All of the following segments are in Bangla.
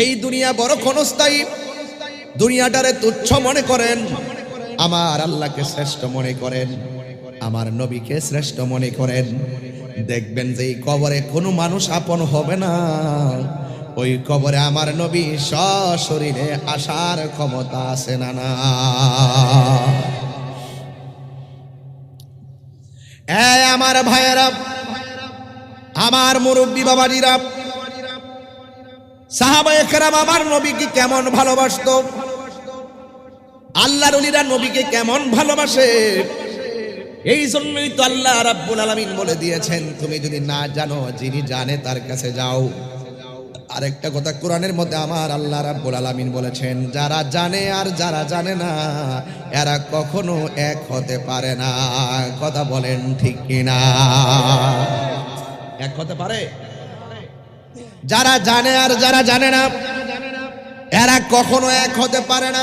এই দুনিয়া বড় ক্ষণস্থায়ী, দুনিয়াটারে তুচ্ছ মনে করেন, আমার আল্লাহকে শ্রেষ্ঠ মনে করেন, আমার নবীকে শ্রেষ্ঠ মনে করেন, দেখবেন যে এই কবরে কোনো মানুষ আপন হবে না। ওই কবরে আমার নবী সশরীরে আসার ক্ষমতা আছে না না? আমার ভাইয়েরা, আমার মুরব্বী বাবাজিরা, সাহাবায়ে কেরাম আমার নবীকে কেমন ভালোবাসতো, আল্লাহর ওলিরা নবীকে কেমন ভালোবাসে। এই জন্যই তো আল্লাহ রাব্বুল আলামিন বলে দিয়েছেন, তুমি যদি না জানো, যিনি জানে তার কাছে যাও। আরেকটা কথা কোরআনের মধ্যে আমার আল্লাহ রাব্বুল আলামিন বলেছেন, যারা জানে আর যারা জানে না এরা কখনো এক হতে পারে না। কথা বলেন ঠিক কিনা? এক হতে পারে? যারা জানে আর যারা জানে না এরা কখনো এক হতে পারে না।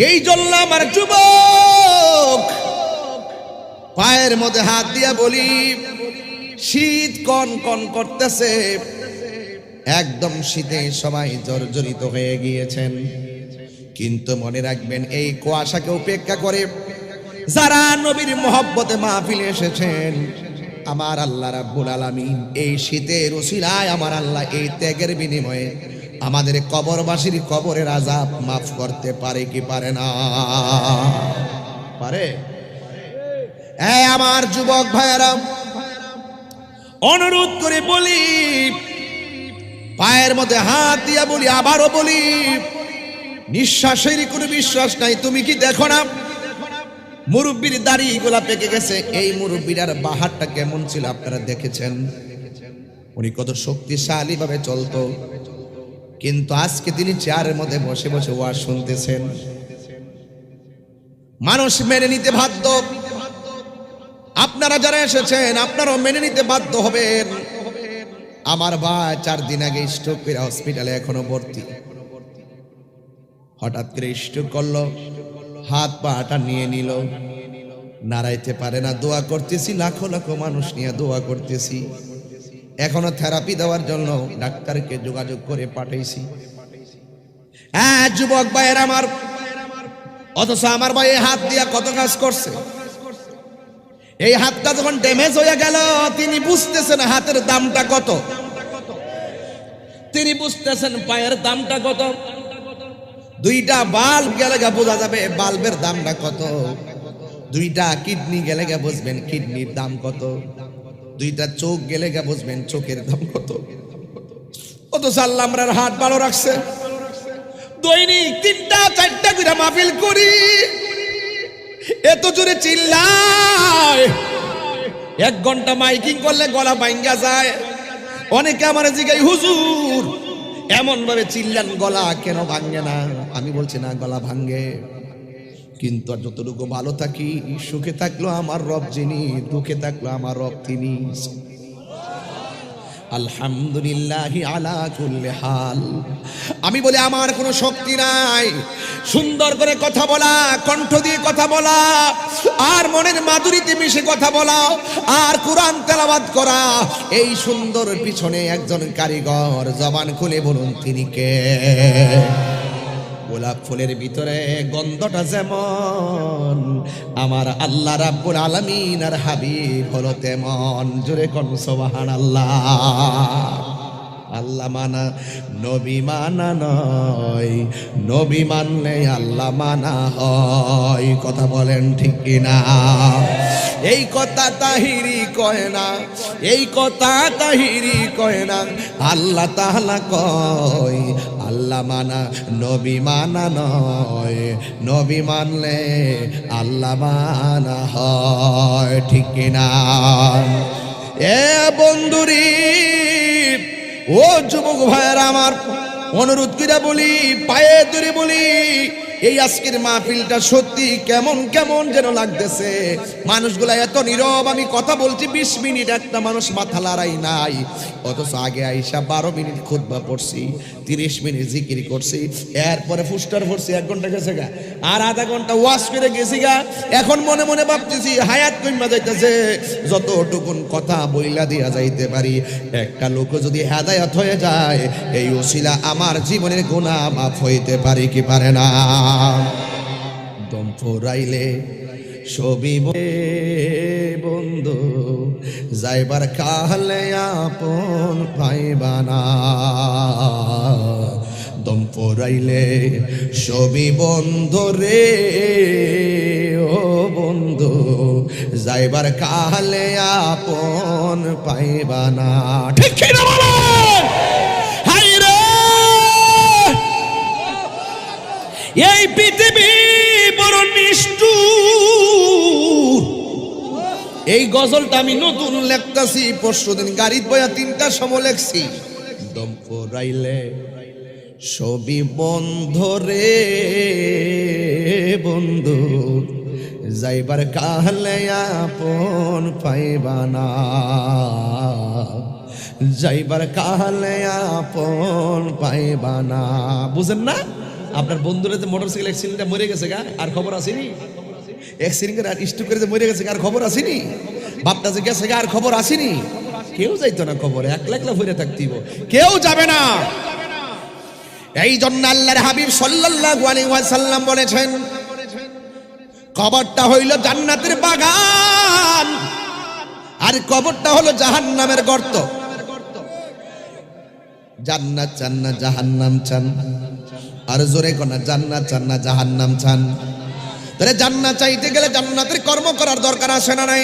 এই জন্য আমার যুবক পায়ের মধ্যে হাত দিয়া বলি, শীত কন কন করতেছে, একদম শীতে সবাই জর্জরিত হয়ে গিয়েছেন। কিন্তু মনে রাখবেন, এই কুয়াশাকে উপেক্ষা করে যারা নবীর মহব্বতে মাহফিলে এসেছেন, আমার আল্লাহ রাব্বুল আলামিন এই শীতের উসিলায় আমার আল্লাহ এই ত্যাগের বিনিময়ে আমাদের কবরবাসীর কবরের আযাব মাফ করতে পারে কি পারে না? পারে। আমার যুবক ভাইয়েরা, অনুরোধ করে বলি, পায়ের মধ্যে হাত দিয়া বলি, আবারও বলি, নিঃশ্বাসের কোনো বিশ্বাস নাই। তুমি কি দেখো না মুরব্বির দাড়ি গুলা পেকে গেছে? এই মুরব্বির বাহারটা কেমন ছিল আপনারা দেখেছেন? উনি কত শক্তিশালী ভাবে চলতো, কিন্তু আজকে তিনি চেয়ারের মধ্যে বসে বসে ওয়াজ শুনতেছেন। মানুষ মেনে নিতে বাধ্য। আপনারা যারা এসেছেন আপনারাও মেনে নিতে বাধ্য হবেন। আমার ভাই 4 দিন আগে স্ট্রোক করে হসপিটালে এখনো ভর্তি। হঠাৎ করে স্ট্রোক করলো, হাত পাটা নিয়ে নিল, নাড়াইতে পারে না। দোয়া করতেছি, লাখো লাখো মানুষ নিয়ে দোয়া করতেছি। এখনো থেরাপি দেওয়ার জন্য ডাক্তারকে যোগাযোগ করে পাঠাইছি। যুবক ভাইয়ের আমার, অথচ আমার ভাই এই হাত দিয়া কত কাজ করছে। এই হাতটা যখন ড্যামেজ হয়ে গেল, তিনি বুঝতেছেন হাতের দামটা কত, তিনি বুঝতেছেন পায়ের দামটা কত। 2টা বাল্ব গেলে বোঝা যাবে বাল্বের দামটা কত। 2টা কিডনি গেলে বুঝবেন কিডনির দাম কত। 2টা চোখ গেলে বুঝবেন চোখের দাম কত। অথচ আল্লাহ আমরার হাত ভালো রাখছে। দৈনিক 3টা 4টা করে মাহফিল করি, এত জোরে চিল্লায়, 1 ঘন্টা মাইকিং করলে গলা ভাঙ্গা যায়। অনেকে আমার জিজ্ঞাসা, হুজুর এমন ভাবে চিল্লান গলা কেন ভাঙ্গে না? আমি বলছি না, গলা ভাঙ্গে, কিন্তু আর যতটুকু ভালো থাকি, সুখে থাকলো আমার রব যিনি, দুঃখে থাকলো আমার রব তিনি। আলহামদুলিল্লাহি আলা কুল্লি হাল। আমি বলি আমার কোনো শক্তি নাই, সুন্দর করে কথা বলা, কণ্ঠ দিয়ে কথা বলা, আর মনের মাধুরীতে মিশে কথা বলা, আর কোরআন তেলাওয়াত করা, এই সুন্দর পিছনে একজন কারিগর। জবান খুলে বলুন তিনি কে? গোলাপ ফুলের ভিতরে গন্ধটা যেমন, আমার আল্লাহ রাব্বুল আলামিন আর হাবিব হলো তেমন। জোরে কোন সুবহানাল্লাহ। আল্লাহ মানা নবী মানা নয়, নবী মানলে আল্লাহ মানা হয়। কথা বলেন ঠিক কিনা? এই কথা তাহিরি কয় না, এই কথা তাহিরি কয় না, আল্লাহ তাআলা কয় আল্লাহ মানা নবী মানা নয়, নবী মানলে আল্লাহ মানা হয়। ঠিক কিনা? এ বন্ধুরি, ও যুবক ভাইয়েরা আমার, অনুরোধ করে বলি, পায়ে ধরে বলি, এই আজকের মাহফিলটা সত্যি কেমন কেমন যেন লাগতেছে। মানুষগুলা এত নীরব, আমি কথা বলছি 20 মিনিট, একটা মানুষ মাথা লড়াই নাই। অথচ আগে আইসা 12 মিনিট খুতবা পড়ছি, 30 মিনিট জিকির করছি, এরপরে ফুস্টার পড়ছি, 1 ঘন্টা গেছে গা, আর আধা ঘন্টা ওয়াজ করে গেছি গা। এখন মনে মনে ভাবতেছি হায়াত কইমা যাইতেছে, যতটুকুন কথা বইলা দিয়া যাইতে পারি। একটা লোক যদি হেদায়েত হয়ে যায়, এই ওসিলা আমার জীবনের গুনাহ মাফ হইতে পারে কি পারে না? দম ফুরাইলে ছবি বন্ধু, যাইবার কালে আপন পাইবানা। দম ফুরাইলে ছবি বন্ধু রে, ও বন্ধু, যাইবার কালে আপন পাইবানা। ঠিক কি না বলেন? হাই রে, এই পৃথিবী বড় নিষ্ঠুর। এই গজলটা আমি নতুন লেখতাছি, পরশুদিন গাড়িত বয়া 3টার সময় লেখছি। দম ফুরাইলে ছবি বন্ধ রে, বন্ধু, যাইবার কালে আপন পাইবানা। যাইবার কালে আপন পাইবানা। বুঝেন না? আপনার বন্ধুরা যে মোটরসাইকেল অ্যাক্সিডেন্টে মরে গেছে গা, আর খবর আসেনি? অ্যাক্সিডেন্ট আর স্ট্রোক করে যে মরে গেছে, আর খবর আসেনি? বাপটা যে গেছে গা, আর খবর আসেনি? কেউ যাইতো না খবরে, একলা একলা ভরে থাকতিব, কেউ যাবে না। এই জন্য আল্লাহর হাবিব সাল্লাল্লাহু আলাইহি ওয়াসাল্লাম বলেছেন, কবরটা হইল জান্নাতের বাগান, আর কবরটা হলো জাহান্নামের গর্ত। জান্নাত চান না জাহান্নাম চান? আর জোরে কোনা, জান্নাত চান না জাহান্নাম চান? তাহলে জান্নাত চাইতে গেলে জান্নাতের কর্ম করার দরকার আছে না নাই?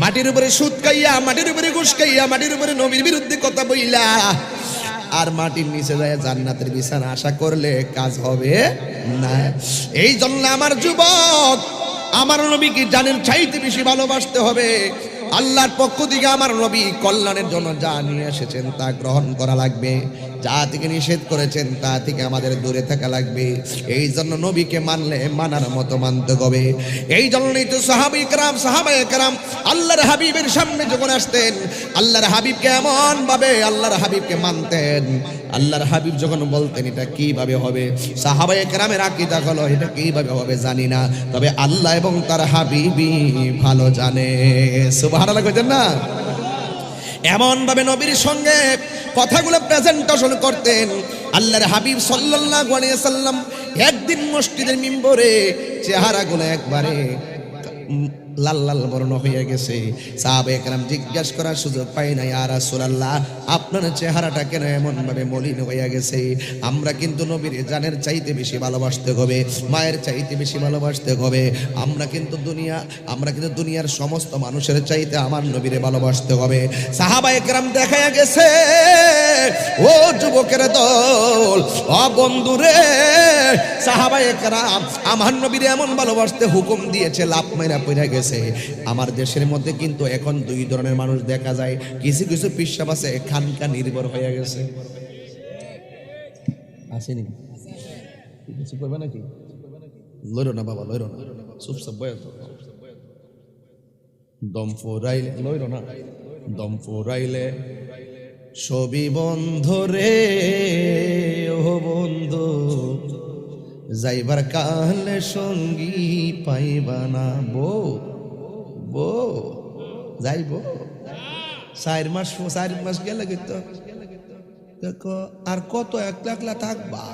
মাটির উপরে সুদ খাইয়া, মাটির উপরে ঘুষ খাইয়া, মাটির উপরে নবীর বিরুদ্ধে কথা বইলা, আর মাটির নিচে যায় জান্নাতের বিছানা আশা করলে কাজ হবে না। এই জন্য আমার যুবক, আমার নবীকে জানের চাইতে বেশি ভালোবাসতে হবে। আল্লাহর পক্ষ থেকে আমার নবী কল্যাণের জন্য যা নিয়ে এসেছেন তা গ্রহণ করা লাগবে, যা থেকে নিষেধ করেছেন তা থেকে আমাদের দূরে থাকা লাগবে। এই জন্য নবীকে মানলে মানার মতো মানতে হবে। এই জন্যই তো সাহাবায়ে কেরাম আল্লাহর হাবিবের সামনে যখন আসতেন, আল্লাহর হাবিবকে এমন ভাবে আল্লাহর হাবিবকে মানতেন। আল্লাহর হাবিব যখন বলতেন এটা কিভাবে হবে, সাহাবায়ে কেরামের আকীদা হলো এটা কিভাবে হবে জানি না, তবে আল্লাহ এবং তার হাবিবই ভালো জানে। সুবহানাল্লাহ কইতেন না? এমন ভাবে নবীর সঙ্গে কথাগুলো প্রেজেন্টেশন করতেন। আল্লাহর হাবিব সাল্লাল্লাহু আলাইহি ওয়াসাল্লাম একদিন মসজিদের মিম্বরে চেহারাগুলো একবারে লাল লাল বর্ণ হয়ে গেছে। সাহাবায়ে কেরাম জিজ্ঞাসা করার সুযোগ পায় না, ইয়া রাসূলুল্লাহ আপনার চেহারাটা কেন এমন ভাবে মলিন হয়ে গেছে? আমরা কিন্তু নবীর জানের চাইতে বেশি ভালোবাসতে হবে, মায়ের চাইতে বেশি ভালোবাসতে হবে। আমরা কিন্তু দুনিয়ার সমস্ত মানুষের চাইতে আমার নবীরে ভালোবাসতে হবে। সাহাবায়ে কেরাম দেখা গেছে, ও যুবকের দল, ও বন্ধুরে, সাহাবায়ে কেরাম আমার নবীরে এমন ভালোবাসতে হুকুম দিয়েছে, লাভ মাইরা পড়ে গেছে। আমার দেশের মধ্যে কিন্তু এখন 2 ধরনের মানুষ দেখা যায়। কিছু কিছু পিসাব আছে খানকা নির্ভর হয়ে গেছে। আসেনি কিছু করবে নাকি? লইরো না বাবা, লইরো না, চুপচাপ বয়া তো। দম ফুরাইলে লইরো না, দম ফুরাইলে ছবি বন্ধ রে, ও বন্ধু, যাইবার কালে সঙ্গী পাইবানা। বো যাইব 4 মাস গেলে কিন্তু দেখো আর কত একলা একলা থাকবা।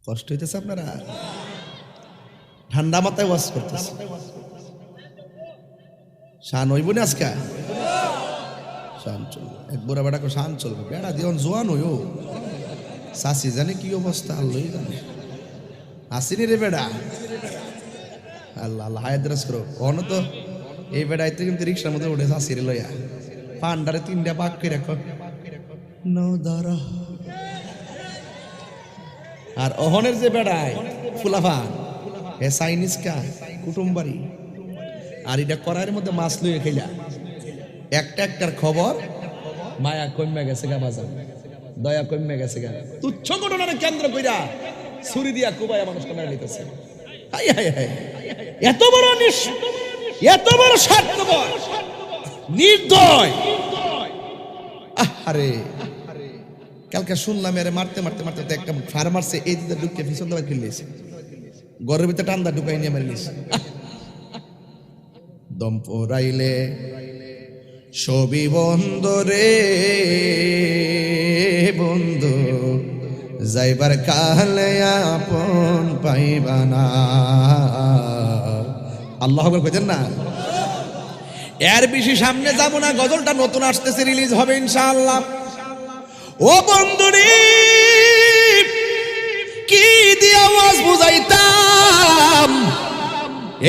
কষ্ট হইতেছে আপনারা? ঠান্ডা মাথায় ওয়াজ করতেছে, শান হইব না আজকে? শান চলবে, এক বুড়া বেড়া শান চলবে, বেড়া দিন জোয়ান হইও। চাষি জানে কি অবস্থা, আল্লাহ জানে। আসিনি রে বেড়া, আল্লাহ আল্লাহ হায়াদ্রাস করো। কখনো তো এই বেড়াইতে কিন্তু রিক্সার মধ্যে উঠে চাষিরে লইয়া পান্ডারে 3টা পাক করে রাখো নৌদারা। আর অহনের যে বেড়ায় ফুলাফান, এ চাইনিজ কা কুটুম বাড়ি, আর এটা কড়াইয়ের মধ্যে মাছ লইয়ে খেলা একটার খবর মায়া কমে গেছে গা বাজার, দয়া কমে গেছে গা। তুচ্ছ ঘটনার কেন্দ্র কইরা ছুরি দিয়া কুবাইয়া মানুষ মেরে নিতেছে। এত বড় এত বড় স্বার্থপর নির্দয়। আরে কালকে শুনলাম এর মারতে মারতে মারতে একটা ফার্মারসে এই দিকে ঢুকে পিছন দাবার কিনলেছে, ঘরের ভিতরে টান্দা ঢুকাই নিয়ে মেরে নিয়েছে। দম পোড়াইলে ছবি বন্দরে বন্ধু, যাইবার কালে আপন পাইবা না। আল্লাহ কইতেন না। এর বেশি সামনে যাব না, গজলটা নতুন আসতেছে, রিলিজ হবে ইনশাআল্লাহ। ও বন্ধুরে কি দিয়া ওয়াজ বুঝাইতাম,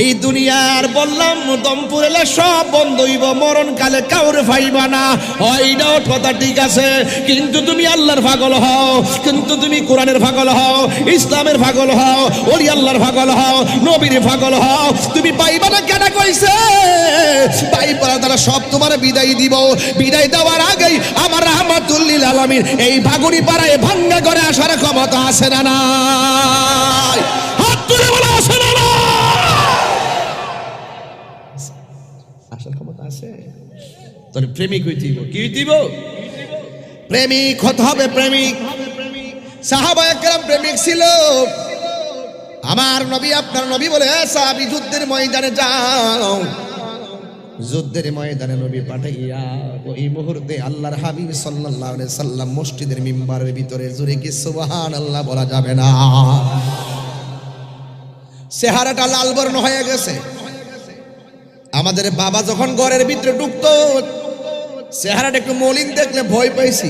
এই দুনিয়ার বললাম দম পুরেলে সব বন্ধ হইব, মরণ কালে কাউরে পাইবা না। ওইটাও কথা ঠিক আছে, কিন্তু তুমি আল্লাহর পাগল হও, কিন্তু তুমি কোরআনের পাগল হও, ইসলামের পাগল হও, ওলি আল্লাহর পাগল হও, নবীর পাগল হও, তুমি পাইবা না। কেন কইছে পাইবা তারা সব তোমার বিদায় দিব। বিদায় দেওয়ার আগেই আমার রাহমাতুল লিল আলামিন এই ভাগুনি পাড়ায় ভাঙ্গা করে আসার ক্ষমতা আছে না নাই? হাত তুলে বলা আছে না না? আসার ক্ষমতা আছে। তোর প্রেমিক হইতে দিব। কি হইতে দিব? প্রেমিক হতে হবে, প্রেমিক। সাহাবায়ে কেরাম প্রেমিক ছিল। আমার নবী, আপনার নবী বলে সাহাবী যুদ্ধের ময়দানে যাও। যুদ্ধের ময়দানে নবী পাঠাইয়া ওই মুহূর্তে আল্লাহর হাবিব সাল্লাল্লাহু আলাইহি সাল্লাম মসজিদের মিম্বারের ভিতরে জোরে কি সুবহানাল্লাহ বলা যাবে না? চেহারাটা লাল বর্ণ হয়ে গেছে। আমাদের বাবা যখন ঘরের ভিতরে ঢুকতো চেহারাটা একটু মলিন দেখলে ভয় পাইছি,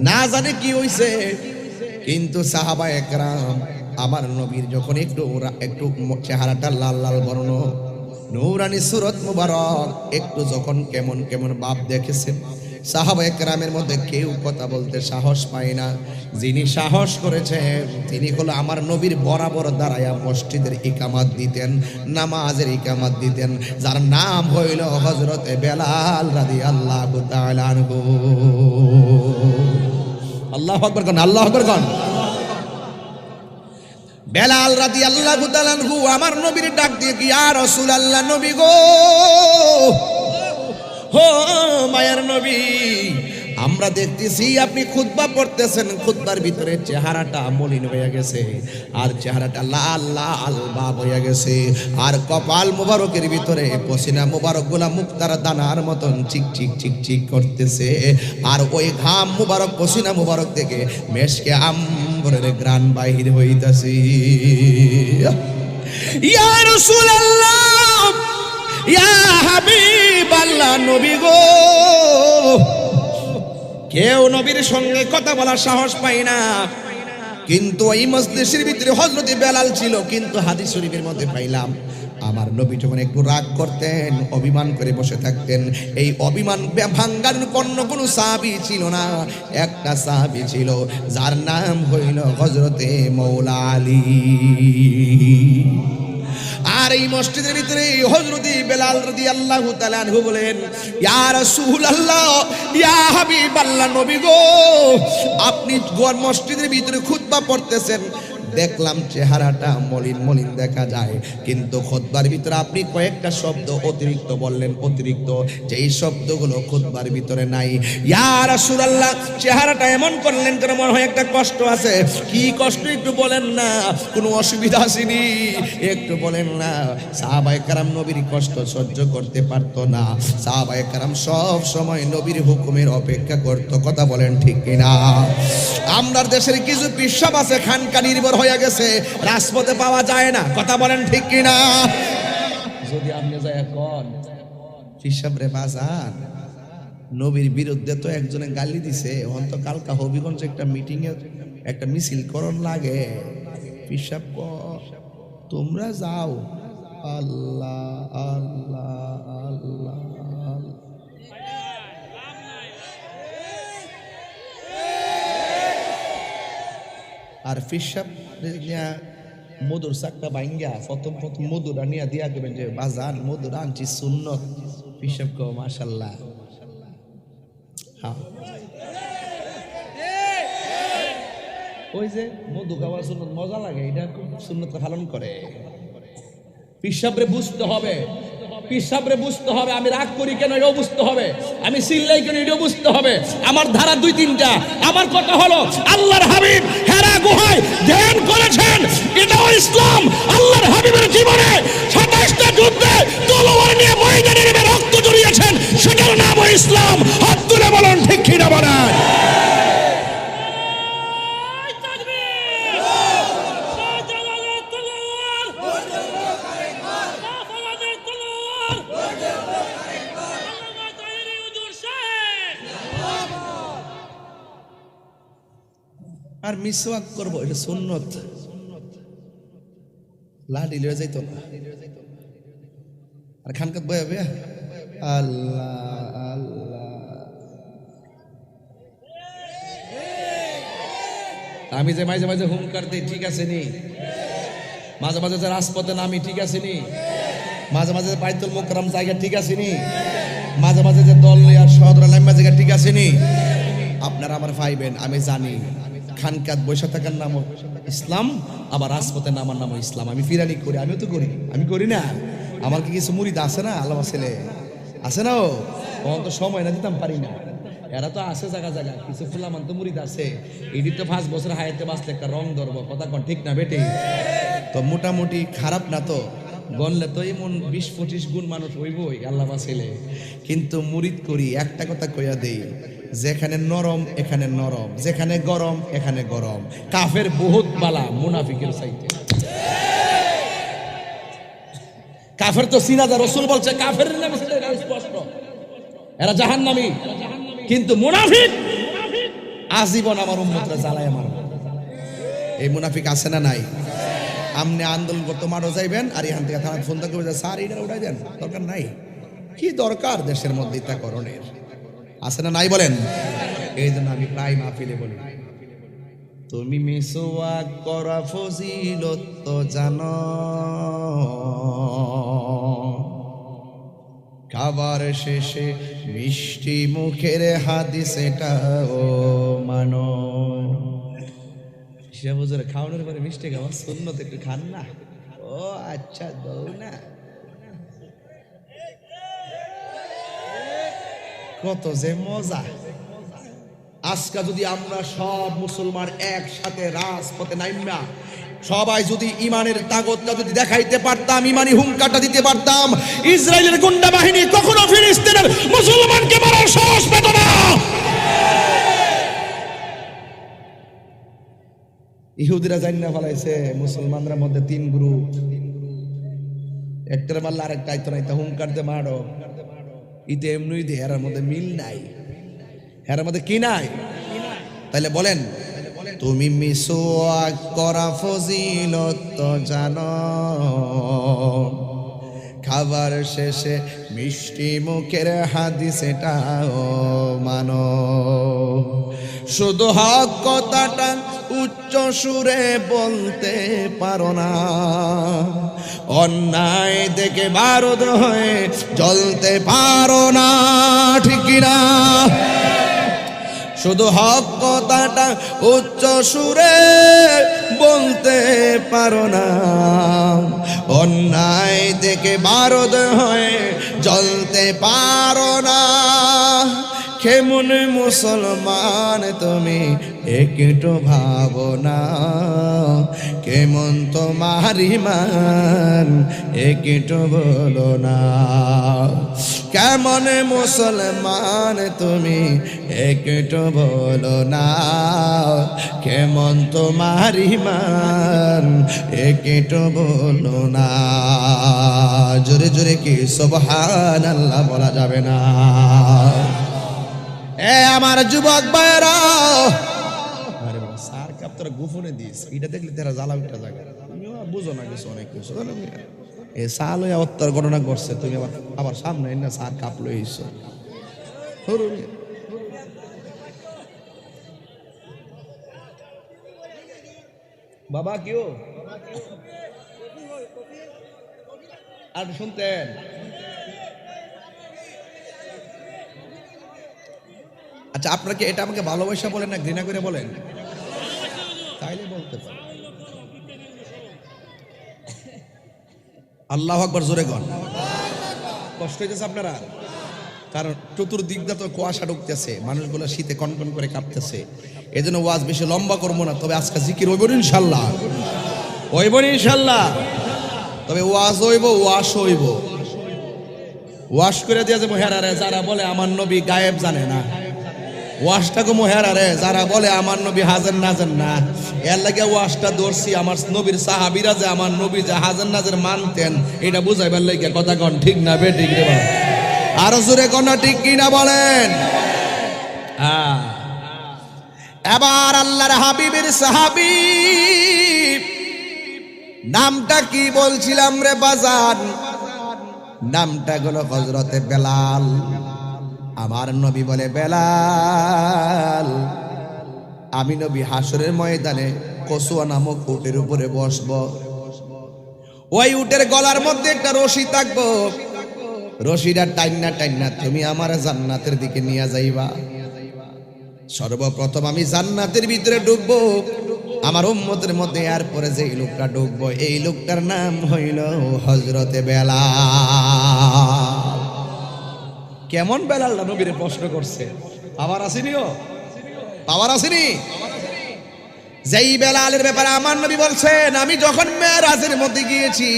না জানে কি হইছে। কিন্তু সাহাবায়ে কেরাম আমার নবীর যখন একটু চেহারাটা লাল লাল বর্ণ, নূরানি সুরত মুবারক, একটু যখন কেমন কেমন ভাব দেখেছেন, সাহাবায়ে কেরামের মধ্যে কেউ কথা বলতে সাহস পায় না। যিনি সাহস করেছেন তিনি হলো আমার নবীর বরাবর দাঁড়ায়া মসজিদের ইকামত দিতেন, নামাজের ইকামত দিতেন, যার নাম হইল হযরতে বেলাল রাদিয়াল্লাহু তাআলা আনহু। আল্লাহু আকবার কোন, আল্লাহু আকবার কোন। বেলাল রাদিয়াল্লাহু তাআলা আনহু আমার নবীর ডাক দিয়ে কি, ইয়া রাসূলুল্লাহ, নবী গো, হো মায়ের নবী, আমরা দেখতেছি আপনি খুতবা পড়তেছেন, খুতবার ভিতরে চেহারাটা মলিন হয়ে গেছে, আর চেহারাটা লাল লাল ভাব হয়ে গেছে, আর কপাল মুবারকের ভিতরে পসিনা মুবারক গুলা মুক্তার দানার মতন চিক চিক চিক চিক করতেছে, আর ওই ঘাম মুবারক পসিনা মুবারক থেকে মেশকে আম্বরের গ্রান বাহির হইতাছে। ইয়া রাসূলুল্লাহ, ইয়া হাবিবাল্লাহ, নবী গো। কেউ নবীর সঙ্গে কথা বলার সাহস পায় না, কিন্তু এই মজলিসের ভিতরে হযরত বেলাল ছিল। কিন্তু হাদিস শরীফের মধ্যে পাইলাম আমার নবী যখন একটু রাগ করতেন, অভিমান করে বসে থাকতেন, এই অভিমান ভাঙ্গার অন্য কোনো সাহাবী ছিল না। একটা সাহাবী ছিল যার নাম হইল হযরতে মাওলা আলী। আর এই মসজিদের ভিতরে হযরত বেলাল রাদিয়াল্লাহু তাআলা আনহু বলেন, ইয়া রাসূলুল্লাহ, ইয়া হাবিবাল্লাহ, নবী গো, আপনি মসজিদের ভিতরে খুতবা পড়তেছেন, দেখলাম চেহারাটা মলিন মলিন দেখা যায়, কিন্তু খুতবার ভিতরে আপনি কয়েকটা শব্দ অতিরিক্ত বললেন, অতিরিক্ত যেই শব্দগুলো খুতবার ভিতরে নাই। ইয়া রাসূলুল্লাহ, চেহারাটা এমন করলেন কেন, মনে হয় একটা কষ্ট আছে। কি কষ্ট একটু বলেন না, কোনো অসুবিধা আসেনি, একটু বলেন না। সাহাবায়ে কেরাম নবীর কষ্ট সহ্য করতে পারতো না। সাহাবায়ে কেরাম সব সময় নবীর হুকুমের অপেক্ষা করত। কথা বলেন ঠিক কিনা? আমরা দেশের কিছু পিসাব আছে খানকা নির্ভর হয়ে গেছে, রাজপথে পাওয়া যায় না। কথা বলেন ঠিক কিনা? যদি আপনি যায় কোন পিসাব রে বাজার, নবীর বিরুদ্ধে তো একজনে গালি দিছে, অন্ত কালকা হবিগঞ্জ একটা মিটিং এ একটা মিছিল করণ লাগে, পিসাব তোমরা যাও। আল্লাহ আল্লাহ আল্লাহ, আর পিসাব মধুর চাকটা ভাঙ্গা প্রথম মধুরা নিয়ে দিয়া দেবেন যে বাজান মধুর আনছি সুন্নত, পিসাব কো মাশাআল্লাহ। হ্যাঁ ওই যে মধু খাওয়ার সুন্নত মজা লাগে, এটা খুব সুন্নত পালন করে। পিসাবরে বুঝতে হবে, পিসাবরে বুঝতে হবে। আমি রাগ করি কেন এটাও বুঝতে হবে, আমি চিল্লাই কেন এটাও বুঝতে হবে। আমার ধারা দুই তিনটা। আমার কথা হলো আল্লাহর হাবিব হেরা গুহায় ধ্যান করেছেন, এটাও ইসলাম। আল্লাহর হাবিবের জীবনে 27টা যুদ্ধে তলোয়ার নিয়ে ময়দানে নেমে রক্ত ঝরিয়েছেন, সেটার নামও ইসলাম। হাত তুলে বলেন ঠিক কি না বলেন। আর মিসওয়াক করবো, এটা সুন্নত। লাঠি লয়ে যাইতো না। আর খানকাত বয়া বয়া আল্লাহ আল্লাহ। আমি যে মাঝে মাঝে হুঙ্কার দিই, ঠিক আছে নি? মাঝে মাঝে যে রাজপথে নামি, ঠিক আছে নি? মাঝে মাঝে বাইতুল মুকাররম জায়গা, ঠিক আছে নি? মাঝে মাঝে যে দল আর সদর লাম্বা জায়গা, ঠিক আছে নি? আপনারা আমার পাইবেন, আমি জানি। খানকাত বৈশা থাকার নাম ইসলাম, আবার রাজপথের নামার নাম ইসলাম। আমি ফিরানি করি, আমিও তো করি। আমি করি না? আমার কি কিছু মুরিদ আছে না? আল্লাহ ছেলে আছে না? ও তো সময় না দিতাম পারি না। এরা তো আছে জায়গা জায়গা, কিছু ফুলামান তো মুরিদ আছে। এটি তো 5 বছর হায়াতে বাঁচলে একটা রং ধরবো, কথা কোন ঠিক না বেটে? তো মোটামুটি খারাপ না তো, গণলে তো এমন 20-25 গুণ মানুষ হইবই আল্লাহ ছেলে। কিন্তু মুরিদ করি, একটা কথা কইয়া দেই, যেখানে নরম এখানে নরম, যেখানে গরম এখানে গরম। কাফের বহুত বালা মুনাফিকের চাইতে। কাফের তো সিনাদা রসুল বলছে কাফের নামে স্পষ্ট, এরা জাহান্নামী। কিন্তু মুনাফিক আজীবন আমার উম্মতরা জ্বালায় মারবে। এই মুনাফিক আছে না নাই? আমনে আন্দোলন করতে মারো যাইবেন, আর এখান থেকে থানায় ফোন করবে, স্যার এটা উঠাই দেন, দরকার নাই। কি দরকার দেশের মধ্যে তা করণের? আছে না নাই বলেন? এই জন্য আমি প্রায় মাহফিলে বলি, তুমি মিসওয়াক করা ফজিলত তো জানো, খাবার শেষে মিষ্টি মুখের হাদিস এটাও মানো। সে বুঝে খাওয়ানোর পরে মিষ্টি খাওয়া সুন্নত, একটু খান না। ও আচ্ছা দৌ না। কত যে মজা। আজকে যদি আমরা সব মুসলমান একসাথে রাজপথে নাইমা সবাই যদি ইমানের তাগতটা যদি দেখাইতে পারতাম, ইমানি হুঙ্কারটা দিতে পারতাম, ইসরায়েলের গুন্ডা বাহিনী কখনো ফিলিস্তিনের মুসলমানকে মারার সাহস পেত না। ইহুদিরা জান্না ফলাইছে মুসলমানদের মধ্যে 3 গ্রুপ, একটার মারলে আরেকটা আইতো না, হুঙ্কার দিয়ে মারো। ইতে এমনি দিয়ে এর মধ্যে মিল নাই, এর মধ্যে কি নাই? তাহলে বলেন, তুমি মিসওয়াক করা ফজিলত তো জানো, খাবার শেষে মিষ্টি মুখের হাদিস এটাও মানো। শুধু হক কথাটা উচ্চ সুরে বলতে পারো না, অন্যায় দেখে বারুদ হয়ে জ্বলতে পারো না, ঠিক কিনা? শুধু হক কথাটা উচ্চ সুরে বলতে পারো না, অন্যায় দেখে বারুদ হয়ে জ্বলতে পারো না। কেমন মুসলমান তুমি একটু ভাবো না, কেমন তোমার ঈমান একটু বলো না। কেমন মুসলমান তুমি একটু বলো না, কেমন তোমার ঈমান একটু বলো না। জোরে জোরে কি সুবহানাল্লাহ বলা যাবে না? এ আমার যুবক ভাইরা, আরে বাবা স্যার কাপ তোরা গোপনে দিস, এটা দেখলে তারা জ্বালা উঠা জায়গা, তুমিও বুঝো না কিছু, অনেক কিছু জানো। এ সাল হয়ে অত্যার ঘটনা করছে, তুমি আবার সামনে না স্যার কাপ লইছ। বাবা কেউ আর শুনতেন আচ্ছা আপনাকে এটা আমাকে ভালোবাসা বলেন না ঘৃণা করে বলেন? তাইলে বলতে পারেন। আল্লাহু আকবার জোরে কন। কষ্ট হইতেছে আপনারা? কারণ চতুর্দিক দিয়ে তো কুয়াশা ঢুকতেছে, মানুষগুলো শীতে কনকন করে কাঁপতেছে। এই জন্য ওয়াজ বেশি লম্বা করবো না, তবে আজকে জিকির হইব ইনশাল্লাহ, হইব ইনশাল্লাহ। তবে ওয়াজ হইব, ওয়াশ হইব, ওয়াশ করে দিয়ে যাবো। হেরারে যারা বলে আমার নবী গায়েব জানে না, ওয়াশটাকে মোহেরারে যারা বলে আমার নবী হাজার নাজের না, এর লাগে ওয়াশটা ধরছি। আমার নবীর সাহাবীরা যে আমার নবী যে হাজার নাজের মানতেন, এটা বুঝাইবার লাগে কথা কন, ঠিক না বে ঠিক রে? আরো জোরে কোন ঠিক কিনা বলেন? এবার আল্লাহর হাবিবের সাহাবী নামটা কি বলছিলাম রে বাজান? নামটা হলো হযরতে বেলাল। আমার নবী বলে, বেলাল, আমি নবী হাসরের ময়দানে কসুয়া নামক উটের উপরে বসব। ওই উটের গলার মধ্যে একটা রশি থাকবো, রশিটা টাইনা টাইনা তুমি আমার জান্নাতের দিকে নিয়ে যাইবা। সর্বপ্রথম আমি জান্নাতের ভিতরে ঢুকবো, আমার উম্মতের মধ্যে এরপরে যে লোকটা ঢুকবো, এই লোকটার নাম হইল হযরতে বেলাল। কেমন বেলাল নবীরে প্রশ্ন করছে, আবার আসেনিও, আবার আসেনি? যেই বেলালের ব্যাপারে আমার নবী বলছেন, আমি যখন মেরাজের মধ্যে গিয়েছি,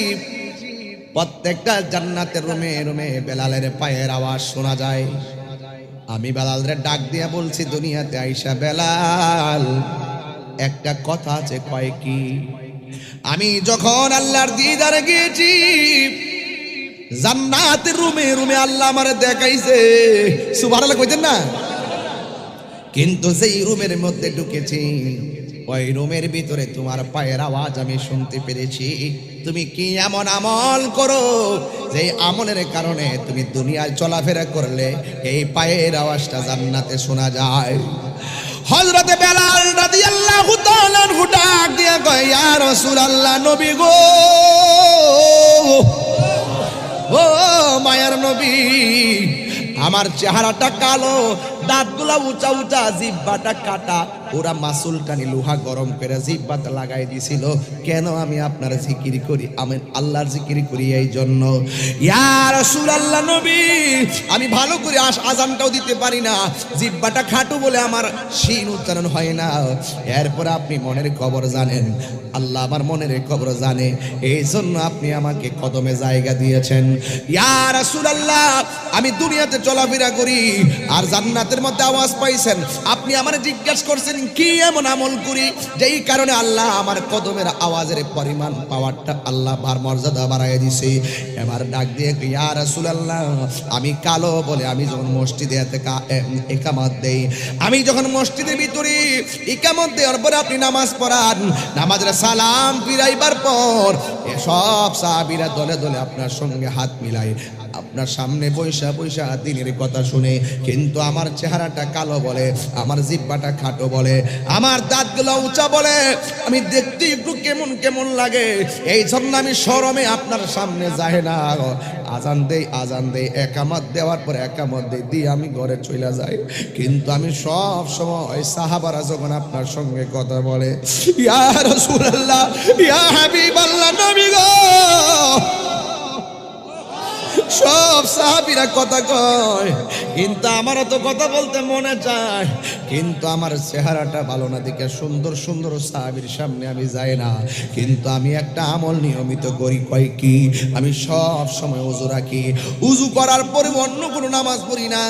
প্রত্যেকটা জান্নাতের রুমে রুমে বেলালের পায়ের আওয়াজ শোনা যায়। আমি বেলালের ডাক দিয়া বলছি, দুনিয়াতে আইসা বেলাল, একটা কথা আছে, কয় কি? আমি যখন আল্লাহর দিদারে গিয়েছি, জান্নাতের রুমে রুমে আল্লাহ আমারে দেখাইছে, সুবহানাল্লাহ কইতেন না? কিন্তু যেই রুমের মধ্যে ঢুকেছি, ওই রুমের ভিতরে তোমার পায়ের আওয়াজ আমি শুনতে পেরেছি। তুমি কি এমন আমল করো যে আমলের কারণে তুমি দুনিয়ায় চলাফেরা করলে এই পায়ের আওয়াজটা জান্নাতে শোনা যায়? হযরতে বেলাল রাদিয়াল্লাহু তাআলা ডাক দিয়া কয়, ইয়া রাসূলুল্লাহ, নবী গো, ও মায়ার নবী, আমার চেহারাটা কালো, দাঁতগুলা উঁচা উঁচা, জিহ্বাটা কাটা, ওরা মাসুল টানি লোহা গরম করে জিহ্বাতে লাগাই দিছিল। কেন? আমি আপনার জিকির করি, আমি আল্লাহর জিকির করি, এই জন্য। ইয়া রাসূলুল্লাহ, নবী, আমি ভালো করে আজানটাও দিতে পারি না, জিহ্বাটা খাটো বলে আমার শিন উচ্চারণ হয় না। এরপরে আপনি মনের খবর জানেন, আল্লাহ আমার মনের খবর জানে, এই জন্য আপনি আমাকে কদমে জায়গা দিয়েছেন। ইয়া রাসূলুল্লাহ, আমি দুনিয়াতে চলাফেরা করি আর জান্নাতের মধ্যে আওয়াজ পাইছেন, আপনি আমারে জিজ্ঞাসা করছেন কি এমন আমল করি যেই কারণে আল্লাহ আমার কদমের আওয়াজের পরিমাণ পাওয়ারটা আল্লাহ বার মর্যাদা বাড়ায় দিছে। এবার ডাক দিয়ে, ইয়া রাসূলুল্লাহ, আমি কালো বলে আমি যখন মসজিদে ইকামত দেই, আমি যখন মসজিদের ভিতরে ইকামত দেওয়ার পরে আপনি নামাজ পড়ান, নামাজের সালাম ফিরাইবার পর সব সাহাবীরা দলে দলে আপনার সঙ্গে হাত মিলায় আপনার সামনে বৈশা বৈশা দিনের কথা শুনে, কিন্তু আমার চেহারাটা কালো বলে, আমার জিহ্বাটা খাটো বলে, আমার দাঁতগুলো উঁচা বলে, আমি দেখতে একটু কেমন কেমন লাগে, এই জন্য আমি শরমে আপনার সামনে যাই না। আজান দেই একামত দেওয়ার পরে একামত দিয়ে আমি ঘরে চলে যাই। কিন্তু আমি সব সময় সাহাবারা যখন আপনার সঙ্গে কথা বলে, ইয়া রাসূলুল্লাহ, ইয়া হাবিবাল্লাহ, নবী গো, সব সাহাবীরা কথা কয়, কিন্তু আমারও তো কথা বলতে মনে চায়, কিন্তু আমার চেহারাটা ভালো না দেখে সুন্দর সুন্দর সাহাবীর সামনে আমি যাই না। কিন্তু আমি একটা আমল নিয়মিত করি, কয় কি? আমি সব সময় ওযু রাখি, ওযু করার পরে অন্য কোনো নামাজ পড়ি না,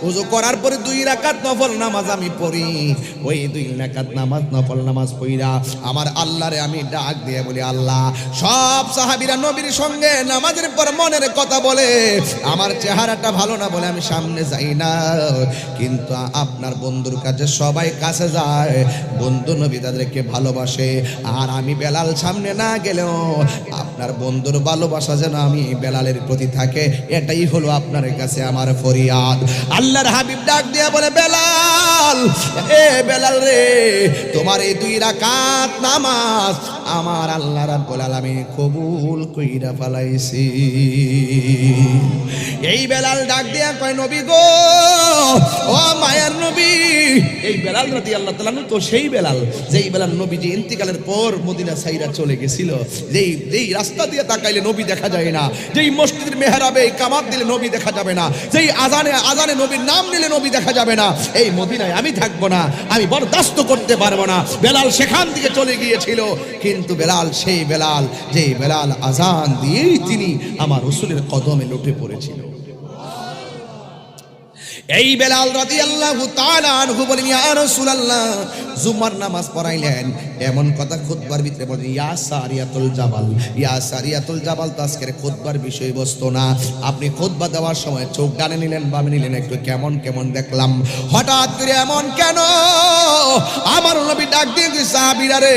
ওযু করার পরে 2 রাকাত নফল নামাজ আমি পড়ি। ওই 2 রাকাত নামাজ নফল নামাজ পড়া আমার আল্লাহরে আমি ডাক দিয়ে বলি, আল্লাহ, সব সাহাবীরা নবীর সঙ্গে নামাজের পর মনের কথা বলে, আমার চেহারাটা ভালো না বলে আমি সামনে যাই না। কিন্তু আপনার বন্ধুর কাছে সবাই কাছে যায়, বন্ধু নবী তাদেরকে ভালোবাসে, আর আমি বেলাল সামনে না গেলেও আপনার বন্ধুর ভালোবাসা যেন আমি বেলালের প্রতি থাকে, এটাই হলো আপনার কাছে আমার ফরিয়াদ। আল্লাহর হাবিব ডাক দিয়ে বলে, বেলাল, এ বেলাল রে, তোমার এই 2 রাকাত নামাজ আমার আল্লাহ রাব্বুল আলামিন কবুল কইরা ফেলাইছি। এই বেলাল ডাক দিয়া কয় নবী গো, ও মায়ার নবী। এই বেলাল রাদিয়াল্লাহু তাআলা তো সেই বেলাল যেই বেলাল নবীজি ইন্তিকালের পর মদিনা ছাইরা চলে গেছিল, যেই রাস্তা দিয়ে তাকাইলে নবী দেখা যায় না, যেই মসজিদের মেহরাবে কামাত দিলে নবী দেখা যাবে না, যেই আজানে নবীর নাম নিলে নবী দেখা যাবে না, এই মদিনায় আমি থাকবো না, আমি বরদাস্ত করতে পারবো না। বেলাল সেখান থেকে চলে গিয়েছিল, কিন্তু বেলাল সেই বেলাল যেই বেলাল আজান দিয়েই তিনি আমার রাসূলের কদমে লুটে পড়েছিল। এই বেলাল রাদিয়াল্লাহু তাআলা আনহু বলেন, ইয়া রাসূলুল্লাহ, জুমার নামাজ পড়াইলেন, এমন কথা খুতবার ভিতরে বলেন, ইয়া সারিয়াতুল জাবাল, ইয়া সারিয়াতুল জাবাল তো আজকের খুতবার বিষয়বস্তু না। আপনি খুতবা দেওয়ার সময় চোখ ডানে নিলেন বামে নিলেন, একটু কেমন কেমন দেখলাম, হঠাৎ করে এমন কেন? আমার নবী ডাক দিয়ে সাহাবীরা রে,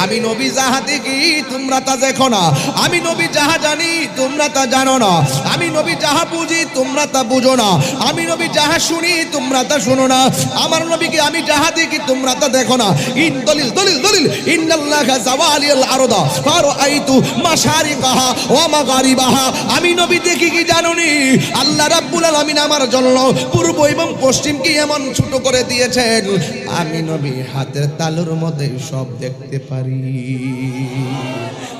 আমি নবী যাহা দেখি তোমরা তা দেখো না, আমি নবী যাহা জানি তোমরা তা জানো না, আমি নবী যাহা বুঝি তোমরা তা বুঝো না, আমি নবী যাহা শুনি তোমরা তা শোনো না, আমার নবীকে আমি যাহা দেখি তোমরা তা দেখো না। ইন দলিল দলিল দলিল ইন্নাল্লাহা যাওয়ালিল আরদা ফারাআইতু মাশারিকাহা ওয়া মাগারিবাহা। আমি নবী দেখি কি জানোনি? আল্লাহ রাব্বুল আলামিন আমার জন্য পূর্ব এবং পশ্চিমকে এমন ছোট করে দিয়েছেন, আমি নবী হাতের তালুর মধ্যে সব দেখতে পারি।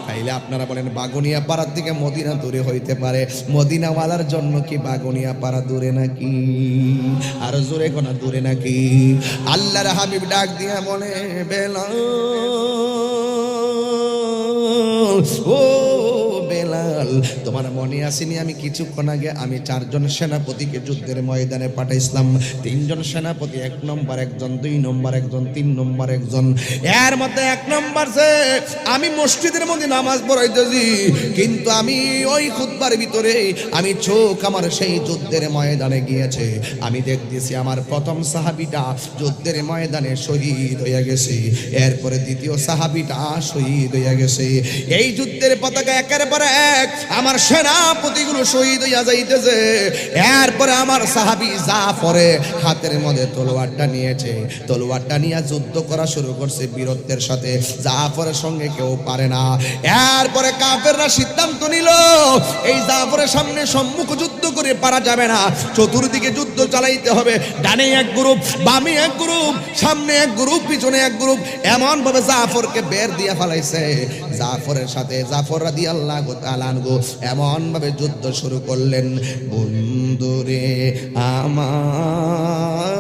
তাইলে আপনারা বলেন বাগুনিয়া পাড়ার থেকে মদিনা দূরে হইতে পারে, মদিনাওয়ালার জন্য কি বাগুনিয়া পাড়া দূরে নাকি? আর জোরে কোনা দূরে নাকি? আল্লাহর হাবিব ডাক দিয়া বলে, বেলাল ও বেলাল, তোমার মনে আসেনি আমি কিছুক্ষণ আগে আমি 4 জন সেনাপতিকে যুদ্ধের ময়দানে পাঠাইছিলাম। 3 জন সেনাপতি, 1 নম্বর একজন, 2 নম্বর একজন, 3 নম্বর একজন। এর মধ্যে 1 নম্বর সে আমি মসজিদের মধ্যে নামাজ পড়াইতেছি, কিন্তু আমি ওই খুতবার ভিতরে আমি চোখ আমার সেই যুদ্ধের ময়দানে গিয়েছে, আমি দেখতেছি আমার প্রথম সাহাবীটা যুদ্ধের ময়দানে শহীদ হয়ে গেছে, এরপরে দ্বিতীয় সাহাবীটা শহীদ হয়ে গেছে। এই যুদ্ধের পতাকা একের পর এক আমার সেনাপতিগুলো শহীদ হইয়া যাইতেছে। এরপরে আমার সাহাবী জাফরে হাতের মধ্যে তলোয়ারটা নিয়েছে, তলোয়ারটা নিয়ে যুদ্ধ করা শুরু করছে বীরত্বের সাথে। জাফরের সঙ্গে কেউ পারে না। এরপরে কাফেররা সিদ্ধান্ত নিল এই জাফরের সামনে সম্মুখ যুদ্ধ করে পারা যাবে না, চতুর্দিকে যুদ্ধ চালাইতে হবে। ডানে এক গ্রুপ, বামে এক গ্রুপ, সামনে এক গ্রুপ, পিছনে এক গ্রুপ, এমন ভাবে জাফরকে বের দিয়ে ফেলাইছে। জাফরের সাথে জাফর রাদিয়াল্লাহু তাআলা আনহু এমন ভাবে যুদ্ধ শুরু করলেন, বন্ধুরে আমার,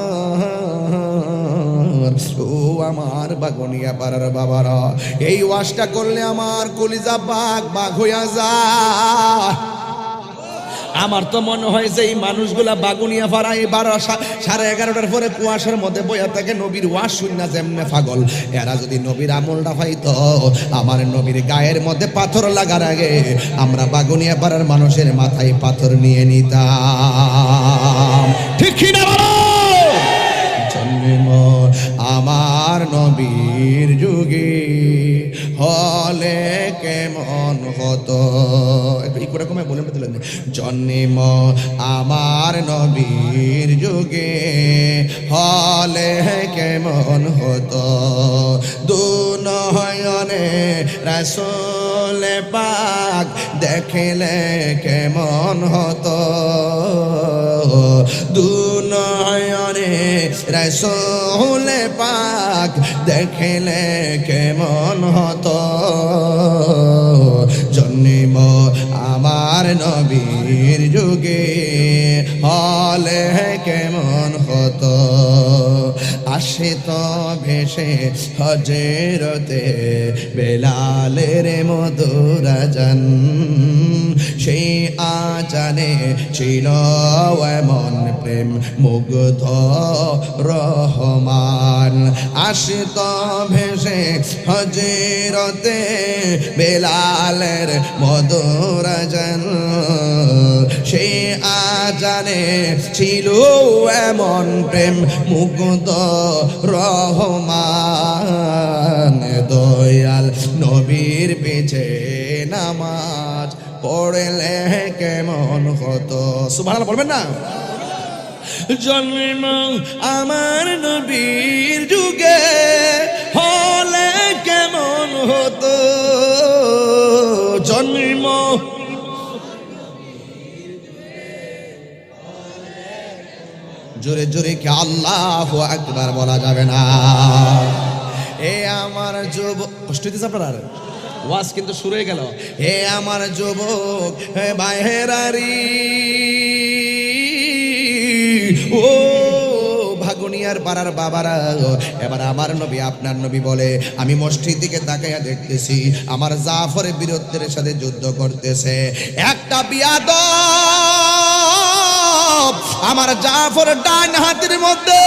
ও আমার বাগুনিয়া পাড়ার বাবারা, এই ওয়াজটা করলে আমার কলিজা বাগ বাগ হইয়া যায়। আমার তো মনে হয় যে এই মানুষগুলা বাগুনিয়া পাড়ায় 11:30 পরে কুয়াশার মধ্যে বইয়া থাকে, নবীর ওয়াজ শুননা যেমনে পাগল, এরা যদি নবীর আমলটা পাইতো, আমার নবীর গায়ের মধ্যে পাথর লাগার আগে আমরা বাগুনিয়া পাড়ার মানুষের মাথায় পাথর নিয়ে নিতাম। ঠিক কি না বলো? জন্ম আমার নবীর যুগে হলে কেমন হতো, এই করে কমে বলে দিলেন, জন্ম আমার নবীর যুগে হলে কেমন হতো, দুনয়নে রাসূল পাক দেখলে কেমন হতো, দুনয়নে রাসূল পাক দেখলে কেমন হতো, জন্ম আমার নবীর যুগে হলে কেমন হতো, আসে তো ভেসে হজরতে বেলালের মধুর আজান, সেই আজানে ছিল এমন প্রেম মুগ্ধ রহমান, আসে তো ভেসে হজরতে বেলালের মধুর আজান, সেই আজানে ছিল এমন প্রেম মুগ্ধ রহমান, দয়াল নবীর পিছে নামাজ পড়লে কেমন হতো। সুবহানাল্লাহ বলবেন না? জন্ম আমার নবীর যুগে হলে কেমন হতো, জোরে জোরে কি আল্লাহু আকবার বলা যাবে না? এ আমার যুবক, কষ্ট হইতেছে আপনার? ওয়াজ কিন্তু শুরু হয়ে গেল। হে আমার যুবক, হে ভাইয়েরারি, ও ভাগুনিয়ার পাড়ার বাবারা, এবার আমার নবী আপনার নবী বলে, আমি মসজিদ দিকে তাকাইয়া দেখতেছি আমার জাফরের বিরুদ্ধের সাথে যুদ্ধ করতেছে একটা বিয়াদব। আমার জাফর ডান হাতের মধ্যে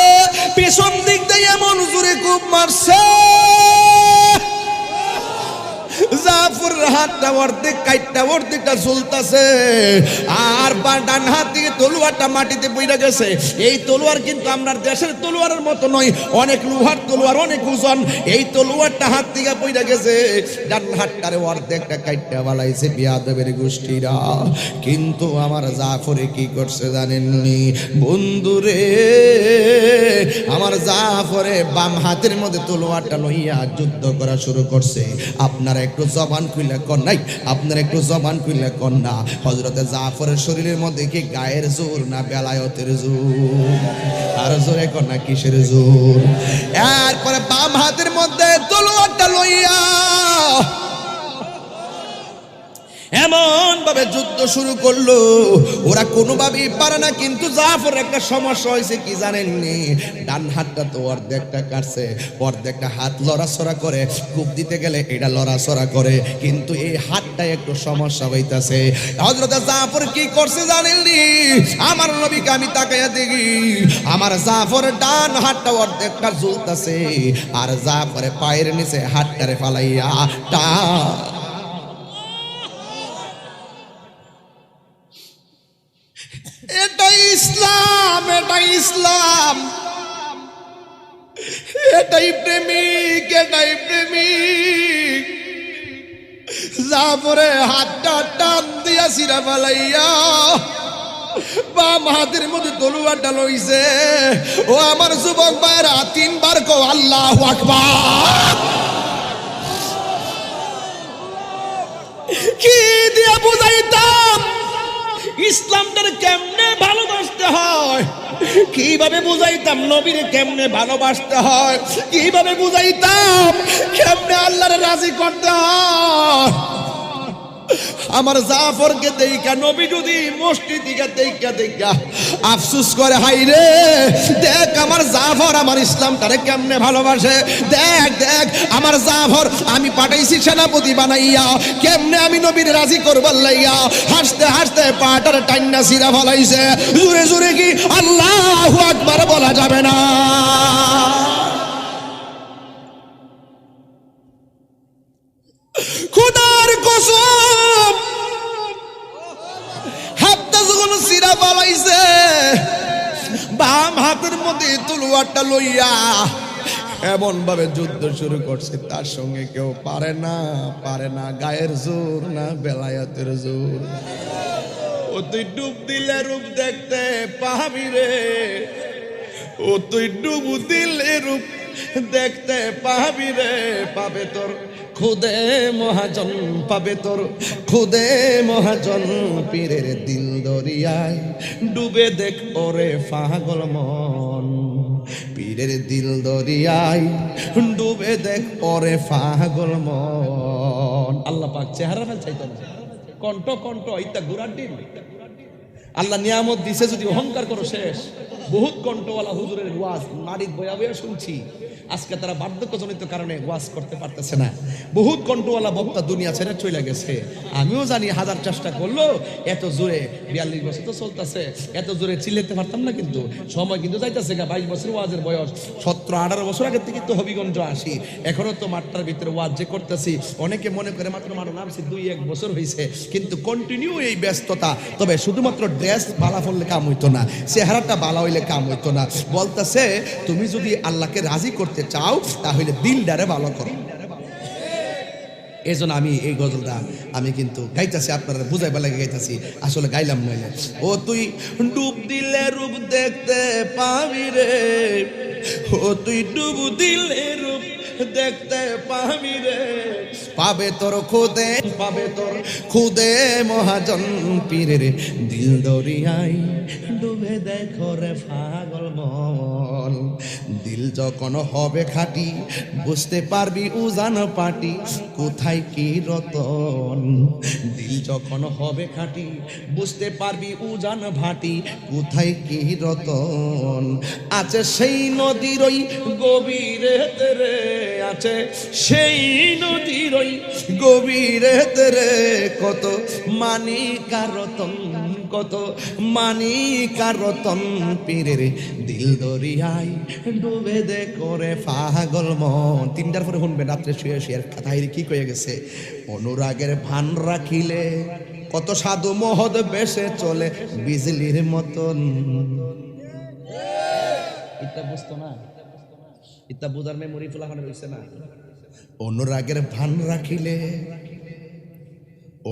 পিছন দিক দিয়ে এমন জোরে কূপ মারছে, জাফর হাতটা অর্ধেক কাইটটা অর্ধেকটা ঝুলতাছে, আর ডান হাত থেকে তলোয়ারটা মাটিতে পড়ে গেছে। এই তলোয়ার কিন্তু আমরা দেশের তলোয়ারের মতো নয়, অনেক লোহার তলোয়ার, অনেক ওজন। এই তলোয়ারটা হাত থেকে পড়ে গেছে, ডান হাতটারে অর্ধেকটা কাইটটা বালাইছে বিয়াদবের গোষ্ঠীরা। কিন্তু আমার জাফরে কি করছে জানেননি বন্ধুরে? আমার জাফরে বাম হাতের মধ্যে তলোয়ারটা লইয়া যুদ্ধ করা শুরু করছে। আপনারা একটু জবান খুলে কন নাই, আপনারা একটু জবান খুলে কন না, হযরতে জাফরের শরীরের মধ্যে কি গায়ের জোর না বেলায়েতের জোর? আর জোরে কন না, কিসের জোর? এরপরে বাম হাতের মধ্যে তলোয়ারটা লইয়া এমন ভাবে যুদ্ধ শুরু করলো, ওরা কোনোভাবেই পারে না। কিন্তু জাফর একটা সমস্যা হয়েছে কি জানেননি? ডান হাতটা তো অর্ধেকটা কাটছে, অর্ধেকটা হাত লড়াছড়া করে, কূপ দিতে গেলে এটা লড়াছড়া করে, কিন্তু এই হাতটা একটু সমস্যা হইতাছে। হযরত জাফর কি করছে জানেননি? আমার নবীকে আমি তাকাইয়া দেখি আমার জাফরের ডান হাতটা অর্ধেকটা ঝুলতাছে, আর জাফরের পায়ের নিচে হাতটারে ফালাইয়া টা এটাই ইসলাম, এটাই ইসলাম, এটাই প্রেমিক, এটাই প্রেমিক। জাফরে হাতটা টান দিয়া সিরা ফালাইয়া বাম হাতের মধ্যে তলোয়ারটা লইছে। ও আমার যুবক ভাইরা, তিনবার কও আল্লাহু আকবার। কি দিয়া বুঝাইতাম ইসলামটার কেমনে ভালোবাসতে হয়, কিভাবে বুঝাইতাম নবীর কেমনে ভালোবাসতে হয়, কিভাবে বুঝাইতাম কেমনে আল্লাহর রাজি করতে হয়। আমার জাফরকে দেখা নবী যদি মসজিদ দিকে দেখা আফসোস করে, হাই রে দেখ আমার জাফর আমার ইসলামটারে কেমনে ভালোবাসে, দেখ দেখ আমার জাফর আমি পাঠাইছি সেনাপতি বানাইয়া, কেমনে আমি নবীর রাজি করবার লাইয়া হাসতে হাসতে পাটার টান্না সিরা ফলাইছে। জোরে জোরে কি আল্লাহু আকবার বলা যাবে না? খোদার কসম, হাতটা যখন সিরা বালাইছে, বাম হাতের মধ্যে তলোয়ারটা লইয়া এমন ভাবে যুদ্ধ শুরু করছে, তার সঙ্গে কেউ পারে না, পারে না। গায়ের জোর না বেলায়েতের জোর? ও তুই ডুব দিলে রূপ দেখতে পাবি রে, ও তুই ডুব দিলে রূপ দেখতে পাবি রে, পাবে তোর খুদে মহাজন, পাবে তোর খুদে মহাজন। পীরের দিল দরিয়ায় ডুবে দেখ ওরে পাগল মন, পীরের দিল দরিয়ায় ডুবে দেখ ওরে পাগল মন। আল্লাহ পাক চেহারা ফেল চাইতেন, কণ্ঠ কণ্ঠ ইত্যা গুড়ার ডিম। আল্লাহ নিয়ামত দিছে, যদি অহংকার করো শেষ। বহুত কণ্ঠওয়ালা হুজুরের ওয়াজ নারীর বয়া বয়া শুনছি, আজকে তারা বার্ধক্যজনিত কারণে ওয়াজ করতে পারতেছে না। বহুত কণ্ঠওয়ালা বক্তা দুনিয়া ছেড়ে চলে গেছে। আমিও জানি হাজার চেষ্টা করলো এত জোরে, 42 বছর তো চলতেছে, এত জোরে চিল্লাতে পারতাম না। কিন্তু সময় কিন্তু যাইতেছে, 22 বছর ওয়াজের বয়স, 17-18 বছর আগে থেকে তো হবিগঞ্জ আসি, এখনো তো মাঠটার ভিতরে ওয়াজ যে করতেছি। অনেকে মনে করে মাত্র মানো নামছি 2-1 বছর হয়েছে, কিন্তু কন্টিনিউ এই ব্যস্ততা। তবে শুধুমাত্র ড্রেস বালা পড়লে কাম হইতো না, চেহারাটা বালা হইলে কাম হইতো না। বলতেছে তুমি যদি আল্লাহকে রাজি করতে চাও তাহলে দিলটারে ভালো করো। এই জন্য আমি এই গজলটা আমি কিন্তু গাইতেছি, আপনারা বুঝাইবার লাগে গাইতেছি, আসলে গাইলাম নইলে। ও তুই ডুব দিলে রূপ দেখতে পাবি রে, ও তুই ডুব দিলে রূপ দেখতে পাবি রে, পাবে তোর খুদে, পাবে তোর খুদে মহাজন পীরের দিল দরিয়ায় ডুবে দেখো রে পাগল মন। দিল যখন হবে খাঁটি বুঝতে পারবি উজান পাটি কোথায় কি রতন। দিল যখন হবে খাঁটি বুঝতে পারবি উজান ভাটি কোথায় কি রতন। আছে সেই নদীর ওই গভীরে রে, আছে সেই নদীর ওই গভীরে রে, কত মানিকা রতন, কত মানিকা রতন পীরের দিল দরিয়ায় ডুবে দে করে পাগল মন। তিনটার পরে শুনবেন রাত্রে শুয়ে শুয়ে কথাই কি কয়ে গেছে, অনুরাগের ভান রাখিলে কত সাধু মহৎ বেশে চলে বিজলির মতন। এটা বুঝতো না, এটা বুঝার মেমোরি ফুলাখানে রয়েছে না। অনুরাগের ভান রাখিলে,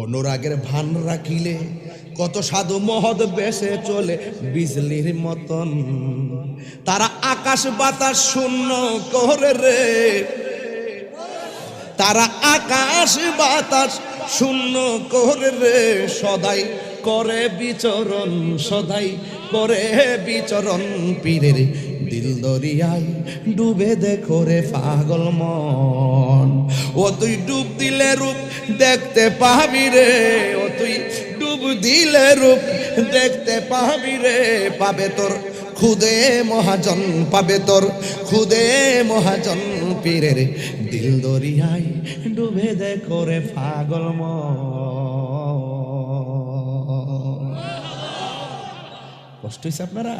অনুরাগের ভান রাখিলে কত সাধু মহৎ বেশে চলে বিজলির মতন। তারা আকাশ বাতাস শূন্য করে রে, তারা আকাশ বাতাস শূন্য করে রে, সদাই করে বিচরণ, সদাই করে বিচরণ পীরের দিল দরিয়ায় ডুবে দেখো রে পাগল মন। ও তুই ডুব দিলে রূপ দেখতে পাবি রে, ও তুই ডুব দিলে রূপ দেখতে পাবি রে, পাবে তোর খুদে মহাজন, পাবে তোর খুদে মহাজন পীরের দিল দরিয়ায় ডুবে দেখো রে পাগল মন। কষ্ট হয়েছে আপনারা?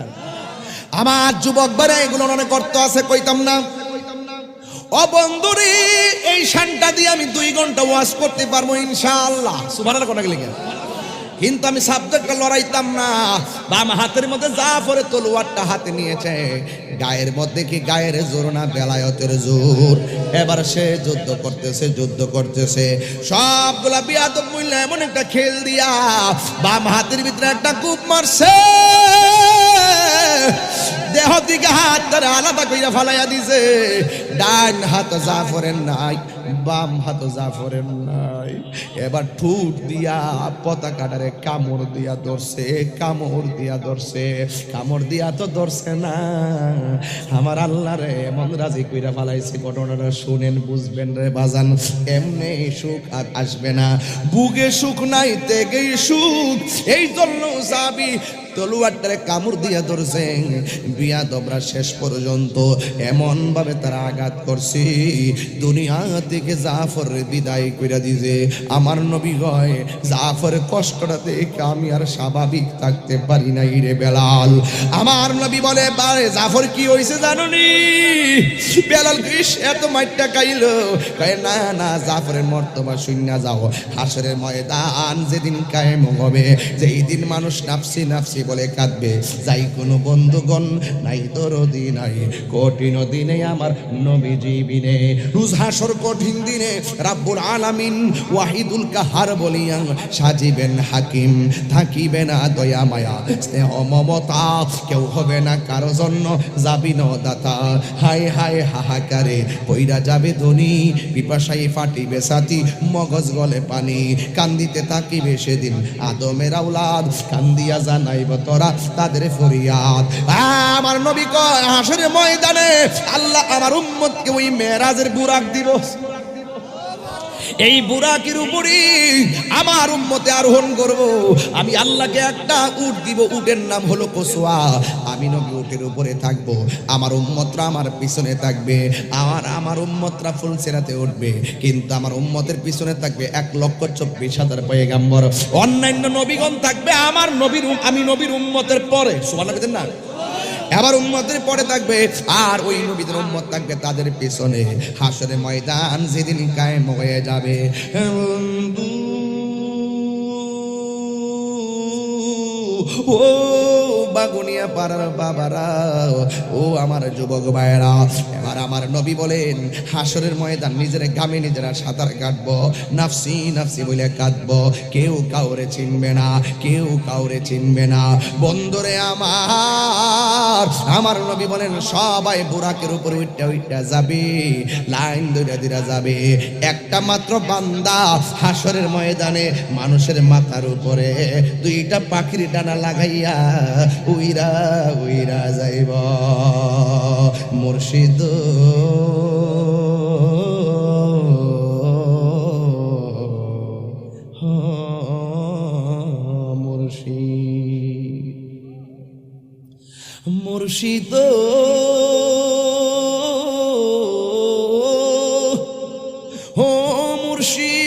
আমার যুবক বারে এগুলো অনেক অর্থ আছে, কইতাম না। ও বন্ধুরে, এই শানটা দিয়ে আমি 2 ঘন্টা ওয়াজ করতে পারবো ইনশাআল্লাহ, সুবহানাল্লাহ কোনা গেলে, কিন্তু আমি সাবজেক্টটা লড়াইতাম না। বাম হাতের মধ্যে জাফরের তলোয়ারটা হাতে নিয়েছে, গায়ের মধ্যে কি গায়ের জোর না বেলায়েতের জোর। এবার সে যুদ্ধ করতেছে, যুদ্ধ করতেছে, সবগুলা বিয়াদব মহিলা এমন একটা খেল দিয়া বাম হাতের ভিতরে একটা কূপ মারছে, দেহ থেকে হাত ধরে আলাদা কইরা ফালাইয়া দিছে। ডান হাত জাফরের নাই, বাম হাত জাফরের নাই। এবার ঠুট দিয়া পতাকাটারে কামড় দিয়া ধরছে, কামড় দিয়া ধরছে, কামড় দিয়া তো ধরছে না, আমার আল্লাহ রে এমন রাজি কইরা ফালাইছে। ঘটনাটা শুনেন, বুঝবেন রে বাজান। এমনি সুখ আর আসবে না, বুকে সুখ নাই তেগেই সুখ, এই জন্য যাবি তলোয়ারটারে কামড় দিয়া ধরছে। বিয়াদবরা শেষ পর্যন্ত এমন ভাবে তারা আঘাত করছে, দুনিয়া থেকে জাফরের বিদায় কইরা দিছে। আমার নবী কয়, জাফরের কষ্টটা দেখে আমি আর স্বাভাবিক থাকতে পারি নাই রে বেলাল। আমার নবী বলে, বারে জাফর কি হইছে জানোনি? বেলাল কইস এত মাইটটা খাইলো, কয় না না, জাফরের মর্তবা শূন্য যাও। হাসরের ময়দান যেদিন কায়েম হবে, যেই দিন মানুষ নাফসি নাফসি বলে কাঁদবে, যাই কোনো বন্ধুগণ নাই দরদি নাই, কঠিন দিনে আমার নবীজি বিনে। রোজ হাসর কঠিন দিনে রাব্বুল আলামিন ওয়াহিদুল কাহার বলিয়া সাজিবেন হাকিম, থাকিবে না দয়া মায়া স্নেহ মমতা, কেউ হবে না কারো জন্য যাবি ন দাতা। হায় হায় হাহাকারে কইরা যাবে ধনী, পিপাসাই ফাটিবে সাথী, মগজ গলে পানি, কান্দিতে থাকিবে সেদিন আদমের আওলাদ, কান্দিয়া জানাইব তোরা তাদের ফরিয়াদ। আমার নবী কয়, হাসরের ময়দানে আল্লাহ আমার উম্মতকে ওই মেরাজের বুরাক দিব, এই বুরাকের উপরে আমার উম্মতে আরোহণ করব। আমি আল্লাহকে একটা উট দিব, উটের নাম হলো কসওয়া। আমি নবী উটের উপরে থাকব, আমার উম্মতরা আমার পিছনে থাকবে। আমার উম্মতরা ফুলসিরাতে উঠবে, কিন্তু আমার উম্মতের পিছনে থাকবে 1,24,000 পয়গাম্বর। অন্যান্য নবীগণ থাকবে আমার নবীর, আমি নবীর উম্মতের পরে, সুবহানাল্লাহ বলেন না, আবার উম্মতের পরে থাকবে, আর ওই নবীদের উম্মত থাকবে তাদের পিছনে। হাসরের ময়দান যেদিন কায়েম হয়ে যাবে, ও বাগুনিয়া পাড়ার বাবারা, ও আমার যুবক ভাইরা, এবার আমার নবী বলেন হাসরের ময়দান নিজের গামে নিজেরা সাঁতার কাটবো, নাফসি নাফসি বলে কাঁদবো, কেউ কাউরে চিনবে না, কেউ কাউরে চিনবে না। বন্ধুরে আমার নবী বলেন সবাই বুরাকের উপর উঠা উঠা যাবে, লাইন ধরে ধরে যাবে। একটা মাত্র বান্দা হাসরের ময়দানে মানুষের মাথার উপরে দুইটা পাখির ডানা লাগাইয়া উইরা উইরা যাইব। মুর্শিদ মুর্শিদ মুর্শিদ ও মুর্শিদ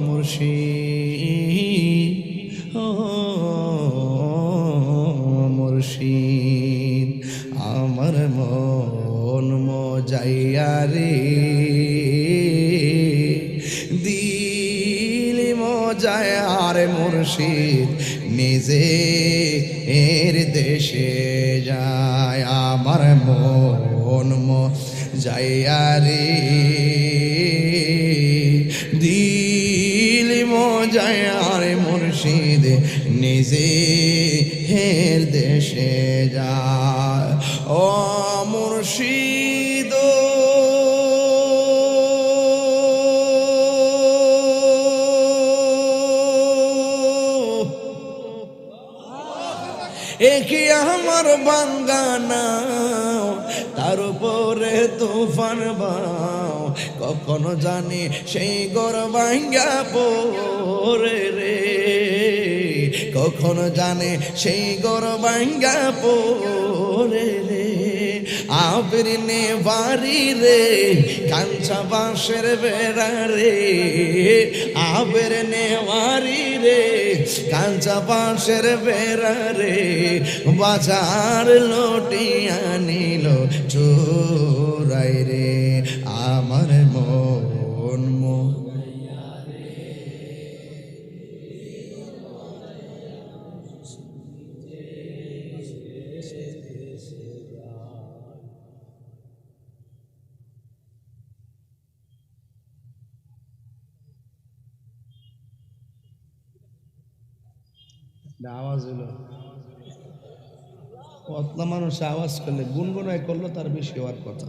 মুর্শিদ মুর্শিদ আমার মন মজাইয়া রে, দিল মজায় আর মুর্শিদ নিজে এর দেশে যায়। আমার মন মজাইয়া রে, দিল মজায় আর মুর্শিদ নিজে এর দেশে যায়। ও মুর্শিদ একি আমার বাঙ্গানা, তার উপরে তুফান বাও, কখনো জানি সেই ঘর ভাঙ্গা পড়ে রে, কখনো জানে সেই ঘর ভাঙ্গা পড়ে রে। আবির নে বাড়ি রে কাঞ্চা বাঁশের বেড়া রে, আবির নে বাড়ি রে কাঞ্চা বাঁশের বেড়া রে, বাজার লটিয়া নিল চোরাই রে। আমার মন আওয়াজ হলো, কতলা মানুষ আওয়াজ করলে গুনগুনায় করলো তার বেশি হওয়ার কথা।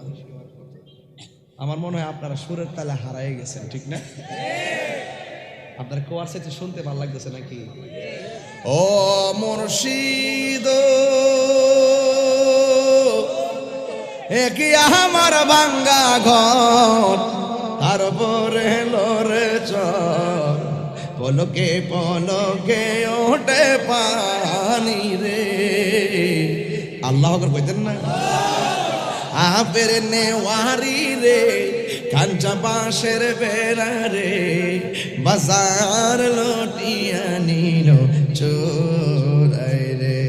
আমার মনে হয় আপনারা সুরের তালে হারাই গেছেন, ঠিক না? আপনার কোয়ার সাথে শুনতে ভালো লাগতেছে নাকি? ও মুর্শিদ একি আমার ভাঙ্গা ঘর, তার উপরে লরে চর, পলকে পলকে ওঠে পানি রে। আল্লাহ আকবার কইতেন না? আবের নেওয়ারি রে কাঞ্চা বাঁশের বেড়া রে, বাজার লটিয়া নিল চোরাই রে।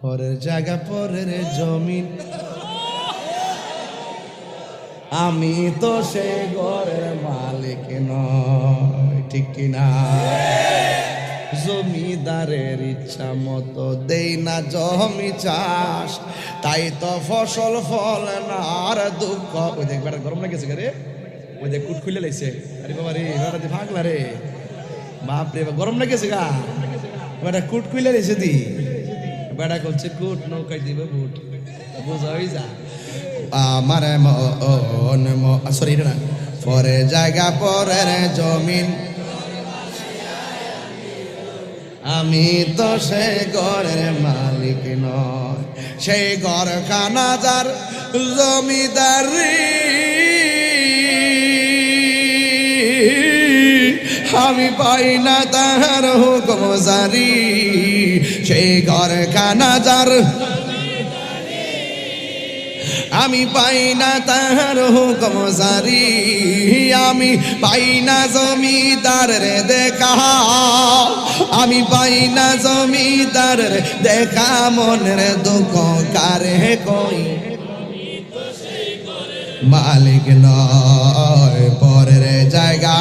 পরের জায়গা পরের জমিন, আমি তো সে ঘরের মালিক নয়, ঠিক কিনা? জমিদারের ইচ্ছা মতো দেই না জমি চাষ, তাই তো ফসল ফল না আর দুঃখ। ওই দেখ বেটা গরম লাগেছে রে, ওই দেখ কুট খুলে লাইছে। আরে বাবা রে, বেটা ভাগলা রে, বাপ রে গরম লাগেছে গা, বেটা কুট খুলে লাইছে দি। বেটা করছে কুট নৌকায় দিবে বুট, বোঝাই যা। আমার মন সরি না, পরে জায়গা পরের জমিন, আমি তো সে ঘরের মালিক নয়, সেই ঘর খানা যার জমিদারি, আমি পাই না তাহার হুকুম জারি, সেই ঘর খানা যার আমি পাই না তাহার হুকুম জারি, আমি পাই না জমিদারের দেখা, আমি পাই না জমিদারের দেখা, মনের দুঃখ কারে কই, মালিক নয় পরের জায়গা,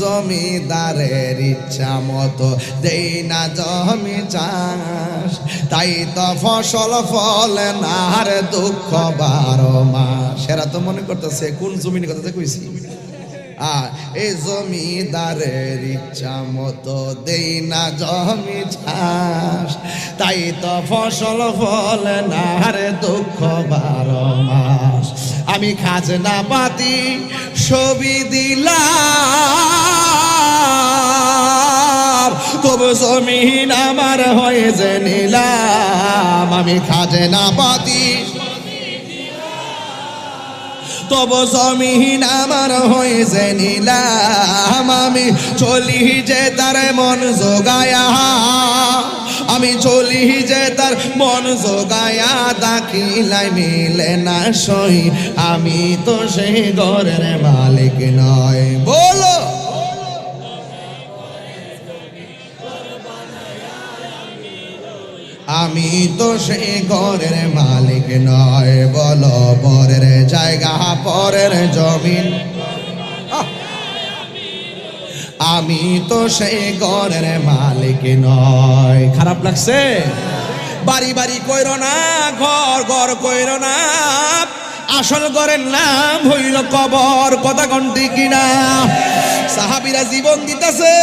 জমিদারের ইচ্ছা মতো দেই না জমি চাষ, তাই তো ফসল ফলে না আর দুঃখ 12 মাস। এরা তো মনে করতেছে কোন জমির কথা কইছি। এই জমিদারের ইচ্ছা মতো দেই না জমি চাষ, তাই তো ফসল ফলে না আর দুঃখ 12 মাস। আমি খাজনা পাতি ছবি দিলাম, তবু জমিন আমার হয়ে যে নিলাম। আমি খাজনা পাতি তবু জমিন আমার হয়ে যে নিলাম। আমি চলি যে তার মন জোগায়া, আমি চলি যে তার মন জোগায়া, দাখিলাই মিলে না সই, আমি তো সেই ঘরের মালিক নয়। বলো আমি তো সেই ঘরের মালিক নয়। বলো পরের জায়গা পরের জমিন, আমি তো সেই ঘরের মালিক নয়। খারাপ লাগছে? বাড়ি বাড়ি কইরো না, ঘর ঘর কইরো না, আসল ঘরের নাম হইল কবর। কথা কোনটি কিনা? সাহাবীরা জীবন দিতেছে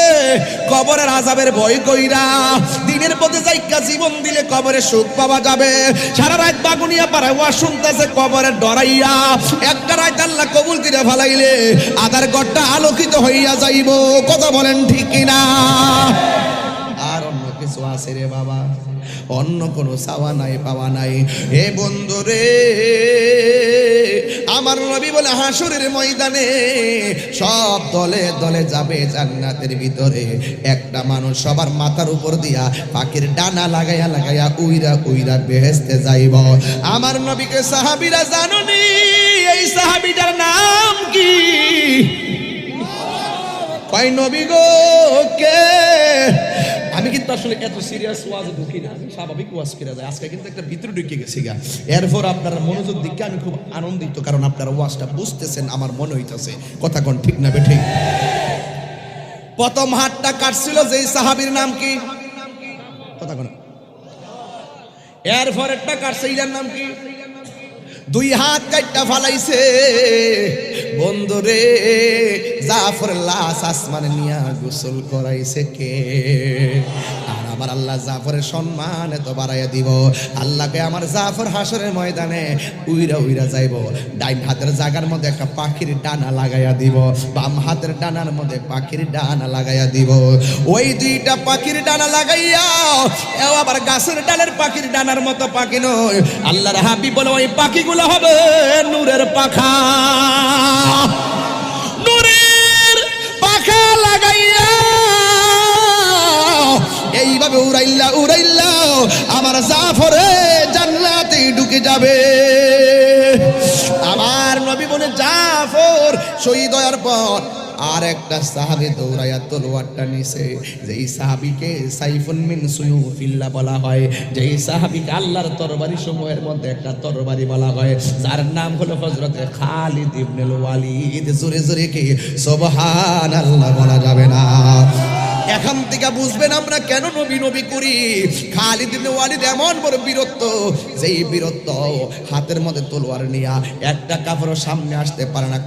কবরের আযাবের ভয় কইরা, দিনের পথে যাইকা জীবন দিলে কবরে সুখ পাওয়া যাবে। সারা রাত বাগুনিয়া পাড়ায় ওয়াজ শুনতেছে কবরের ডরাইয়া, একটা রাত আল্লাহ কবুল করে ফেলাইলে আধার ঘরটা আলোকিত হইয়া যাইব। কথা বলেন ঠিক কিনা? আর অন্য কিছু আছে রে বাবা? অন্য কোনো চাওয়া নাই পাওয়া নাই। হে বন্ধু রে, আমার নবী বলে হাসরের ময়দানে সব দলে দলে যাবে জান্নাতের ভিতরে। একটা মানুষ সবার মাথার উপর দিয়া পাখির ডানা লাগাইয়া লাগাইয়া উইরা উইরা বেহেশতে যাইব। আমার নবীকে সাহাবীরা জানুনি, এই সাহাবীটার নাম কি? কয় নবী গো কে? আমি কিন্তু আসলে এত সিরিয়াস ওয়াজ ঢুকি না, স্বাভাবিক ওয়াজ করে যায়। আজকে কিন্তু একটা ভিতরে ঢুকে গেছি গা। এরপর আপনারা মনোযোগ দিকে আমি খুব আনন্দিত, কারণ আপনারা ওয়াজটা বুঝতেছেন আমার মনে হইতেছে। কথা কোন ঠিক না বেঠিক? প্রথম হাতটা কাটছিল যেই সাহাবীর নাম কি? কথা কোন? এরপর একটা কাটছে, এর নাম কি? 2 হাত কাটটা ফালাইছে। বন্ধুরে, জাফর লাশ আসমানে নিয়া গোসল করাইছে কে? আর আমার আল্লাহ জাফরের সম্মান এত বাড়াইয়া দিব। আল্লাহকে আমার জাফর হাসরের ময়দানে উইরা উইরা যাইব। ডাইন হাতের জায়গার মধ্যে একটা পাখির ডানা লাগাইয়া দিব, বাম হাতের ডানার মধ্যে পাখির ডানা লাগাইয়া দিব। ওই 2টা পাখির ডানা লাগাইয়া, এও আবার গাছের ডালের পাখির ডানার মতো পাখি নয়। আল্লাহর হাবিব বলে ওই পাখিগুলো হবে নূরের পাখা। নূরের পাখা লাগাইয়া এইভাবে উড়াইল্লা উড়াইল্লা আমার জাফরে জান্নাতে ঢুকে যাবে। আমার নবী বলে জাফর শহীদ হওয়ার পর আর একটা সাহাবী দৌড়াইয়া তলোয়ারটা নিছে। যেই সাহাবীকে সাইফুন মিন সুয়ুফিল্লাহ বলা হয়, যেই সাহাবীকে আল্লাহর তরবারি সমূহের মধ্যে একটা তরবারি বলা হয়, যার নাম হলো হযরত খালিদ ইবনুল ওয়ালিদ। জোরে জোরে কি সুবহানাল্লাহ বলা যাবে না? এখন থেকে বুঝবেন আমরা কেন নবী নবী করি। খালিদ ইবনে ওয়ালিদ এমন বড় বীরত্ব, যেই বীরত্ব হাতের মধ্যে তলোয়ার নিয়া একটা কাফেরও সামনে আসতে পারে না,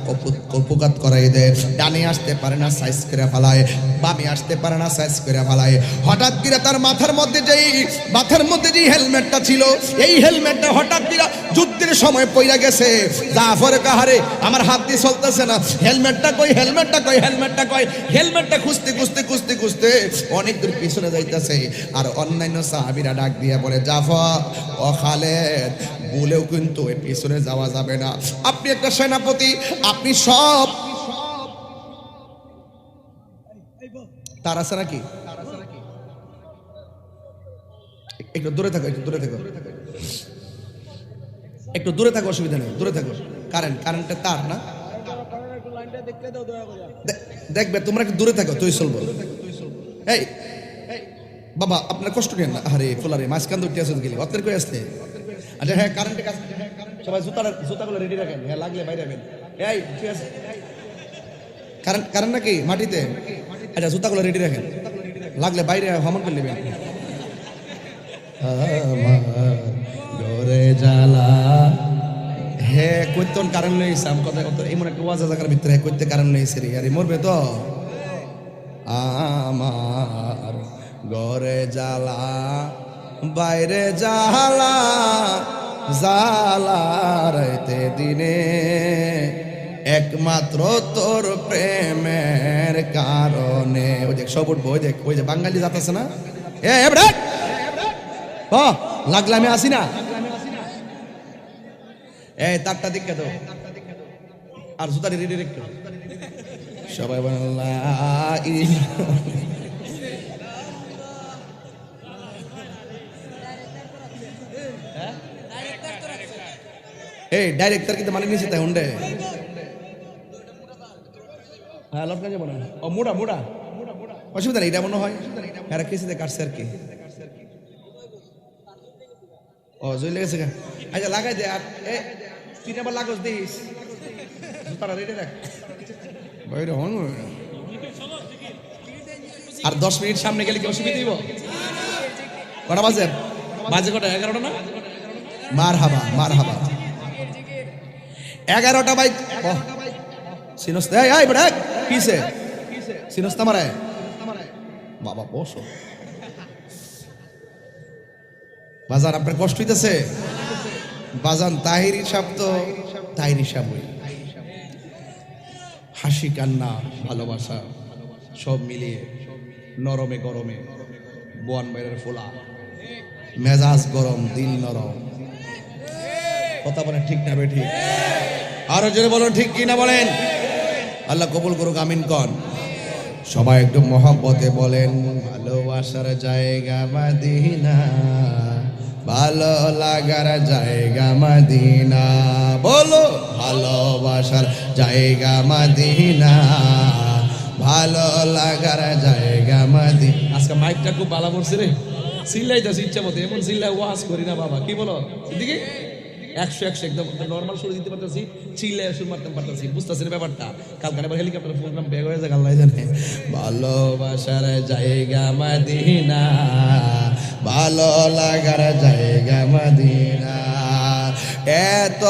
কপুকাত করাই দেয়। ডানে আসতে পারে না, সাইজ করে ফেলায়। বামে আসতে পারে না, সাইজ করে ফেলায়। হঠাৎ করে তার মাথার মধ্যে যেই হেলমেটটা ছিল, এই হেলমেটটা হঠাৎ করে যুদ্ধের সময় পইরা গেছে। জাফর কাহারে আমার হাত দিয়ে চলতেছে না, হেলমেটটা কই, হেলমেটটা কই, হেলমেটটা কই। হেলমেটটা খুঁজতে খুঁজতে খুঁজতে খুঁজতে অনেক দূর পিছনে যাইতেছে। আর অন্যান্য সাহাবীরা ডাক দিয়া বলে, জাফর ও খালেদ, বলেও কিন্তু ওই পিছনে যাওয়া যাবে না। আপনি একটা সেনাপতি, আপনি সব তার আছে নাকি? একটু দূরে থাকো, একটু দূরে থাকো, একটু দূরে থাকো, অসুবিধা নেই, দূরে থাকো। কারেন্টটা তার না, দেখবে তোমরা একটু দূরে থাকো, তুই চলবো। এই বাবা আপনার কষ্ট নেন না, আরে ফুলারে মাঝখান উঠে আসতে গেলি অত্যার করে আসতে। আচ্ছা হ্যাঁ, কারেন্টের কাজ, সবাই জুতাগুলো রেডি রাখেন, হ্যাঁ লাগলে বাইরে যাবেন। এই ঠিক আছে, কারেন্ট নাকি মাটিতে? আচ্ছা জুতাগুলো রেডি রাখেন, লাগলে বাইরে ভ্রমণ করে নেবেন। ঘরে জ্বালা হে কইতন কারণ লইছে আম কথা কত এমন একটা ওয়াজ জায়গার ভিতরে হে কইতে কারণ লইছে রে, আরে মরবে তো। আমার ঘরে জ্বালা বাইরে জ্বালা, জ্বালা রাইতে দিনে, একমাত্র তোর প্রেমের কারণে। ওই দেখ সব উঠবো, ওই যে বাঙালি জাত আছে না, এ লাগলে আমি আসি না। এই তারটা দিকে দাও আর জুতা রেডি রেখো সবাই। এই ডাইরেক্টর কিন্তু মানে নিচে তাই উন্ডে, হ্যাঁ লটকা যাবো না। ও মোড়া মোড়া অসুবিধা নেই, এটা মনে হয় এরা কেসিতে কাটছে আর কি। ও জয় লেগেছে, আচ্ছা লাগাই দে। আর তুই আবার লাগস দিস, তারা রেডি রাখ বাইরে হন। আর 10 মিনিট সামনে গেলে কি অসুবিধা দিব? কটা বাজে? বাজে কটা? 11টা না? মার হাবা 11টা বাইক সিনস কিসে সিনস তামারে বাবা বসো। বাজার আপনার কষ্ট হইতেছে? বাজান তাহিরি সাপ তো তাহিরি সাপ, হাসি কান্না ভালোবাসা সব মিলিয়ে নরমে গরমে বোয়ান বাইরের ফোলা, মেজাজ গরম দিল নরম। কথা বলেন ঠিক না বেঠিক? আরো জোরে বলুন ঠিক কি না বলেন? আল্লাহ কবুল করুক, আমিন কন। সবাই একটু মহব্বতে বলেন, ভালোবাসার জায়গা মদিনা, ভালো লাগার জায়গা মদিনা। বলো ভালোবাসার জায়গা মদিনা, ভালো লাগার জায়গা মদিনা। আজকে মাইকটা খুব ভালো পড়ছে রে, চিল্লাইতেছি ইচ্ছা মতো, এমন চিল্লাই ওয়াজ করি না বাবা। কি বলো এদিকে? 100 একদম নর্মাল সুর দিতে পারতেছি, চিল্লাই সুর মারতে পারতেছি, বুঝতেছি না ব্যাপারটা। কালকে আবার হেলিকপ্টার প্রোগ্রাম বেগ হয়ে যায়, আল্লাহ জানে। ভালোবাসার জায়গা মদিনা, ভালো লাগার জায়গা মদিনা, এত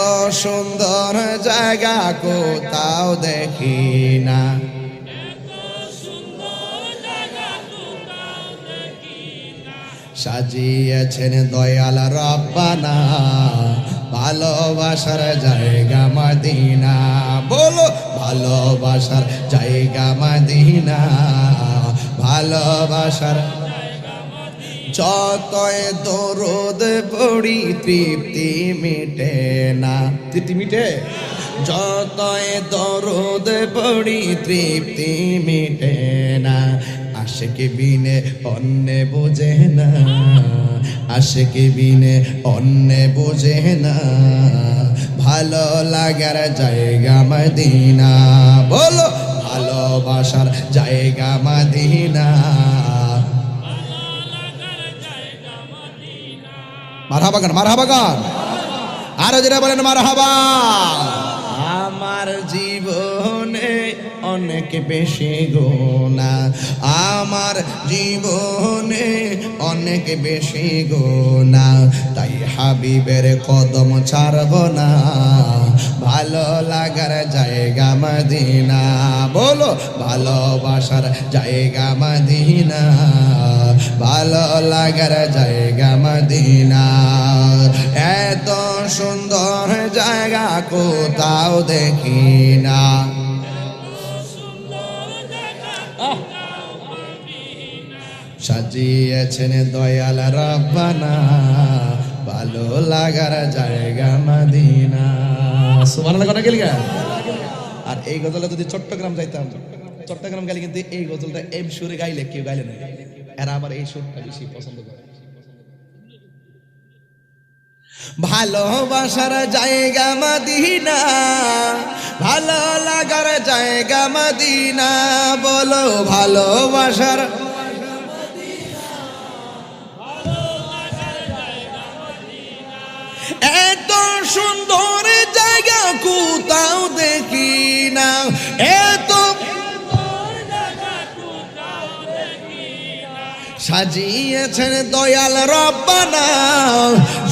সুন্দর জায়গা কোথাও দেখি না। সাজিয়েছেন দয়াল রব্বানা, ভালোবাসার জায়গা মদিনা। বলো ভালোবাসার জায়গা মদিনা, ভালোবাসার যতই দরদ পড়ি তৃপ্তি মিটে না। তৃপ্তি মিটে? যতই দরদ পড়ি তৃপ্তি মিটে না। আশিক বিনে অন্য বোঝে না, আশিক বিনে অন্য বোঝে না, ভালো লাগার জায়গা মদিনা। বলো ভালোবাসার জায়গা মদিনা, মারহাবা গান, মারহাবা গান, আরো যেটা বলেন মারহাবা। আমার জীবনে অনেক বেশি গুনাহ, আমার জীবনে অনেক বেশি গুনাহ, তাই হাবিবের কদম ছাড়ব না, ভালো লাগার জায়গা মদিনা। বলো ভালোবাসার জায়গা মদিনা, ভালো লাগার জায়গা মদিনা, এত সুন্দর জায়গা কোথাও দেখি না। সাজিয়েছেন দয়াল রব্বানা, ভালো লাগার জায়গা মদিনা। সুবহানাল্লাহ, কথা গেলি গা। আর এই গজলে যদি চট্টগ্রাম যাইতাম, চট্টগ্রাম গেলে কিন্তু এই গজলটা এই সুরে গাইলে কেউ গাইলে না, এরা আবার এই সুরটা বেশি পছন্দ করে। ভালোবাসার জায়গা মদিনা, ভালো লাগার জায়গা মদিনা, বলো ভালোবাসার এত সুন্দর জায়গা কোথাও দেখি না, এত সাজিয়েছেন দয়াল রব্বানা,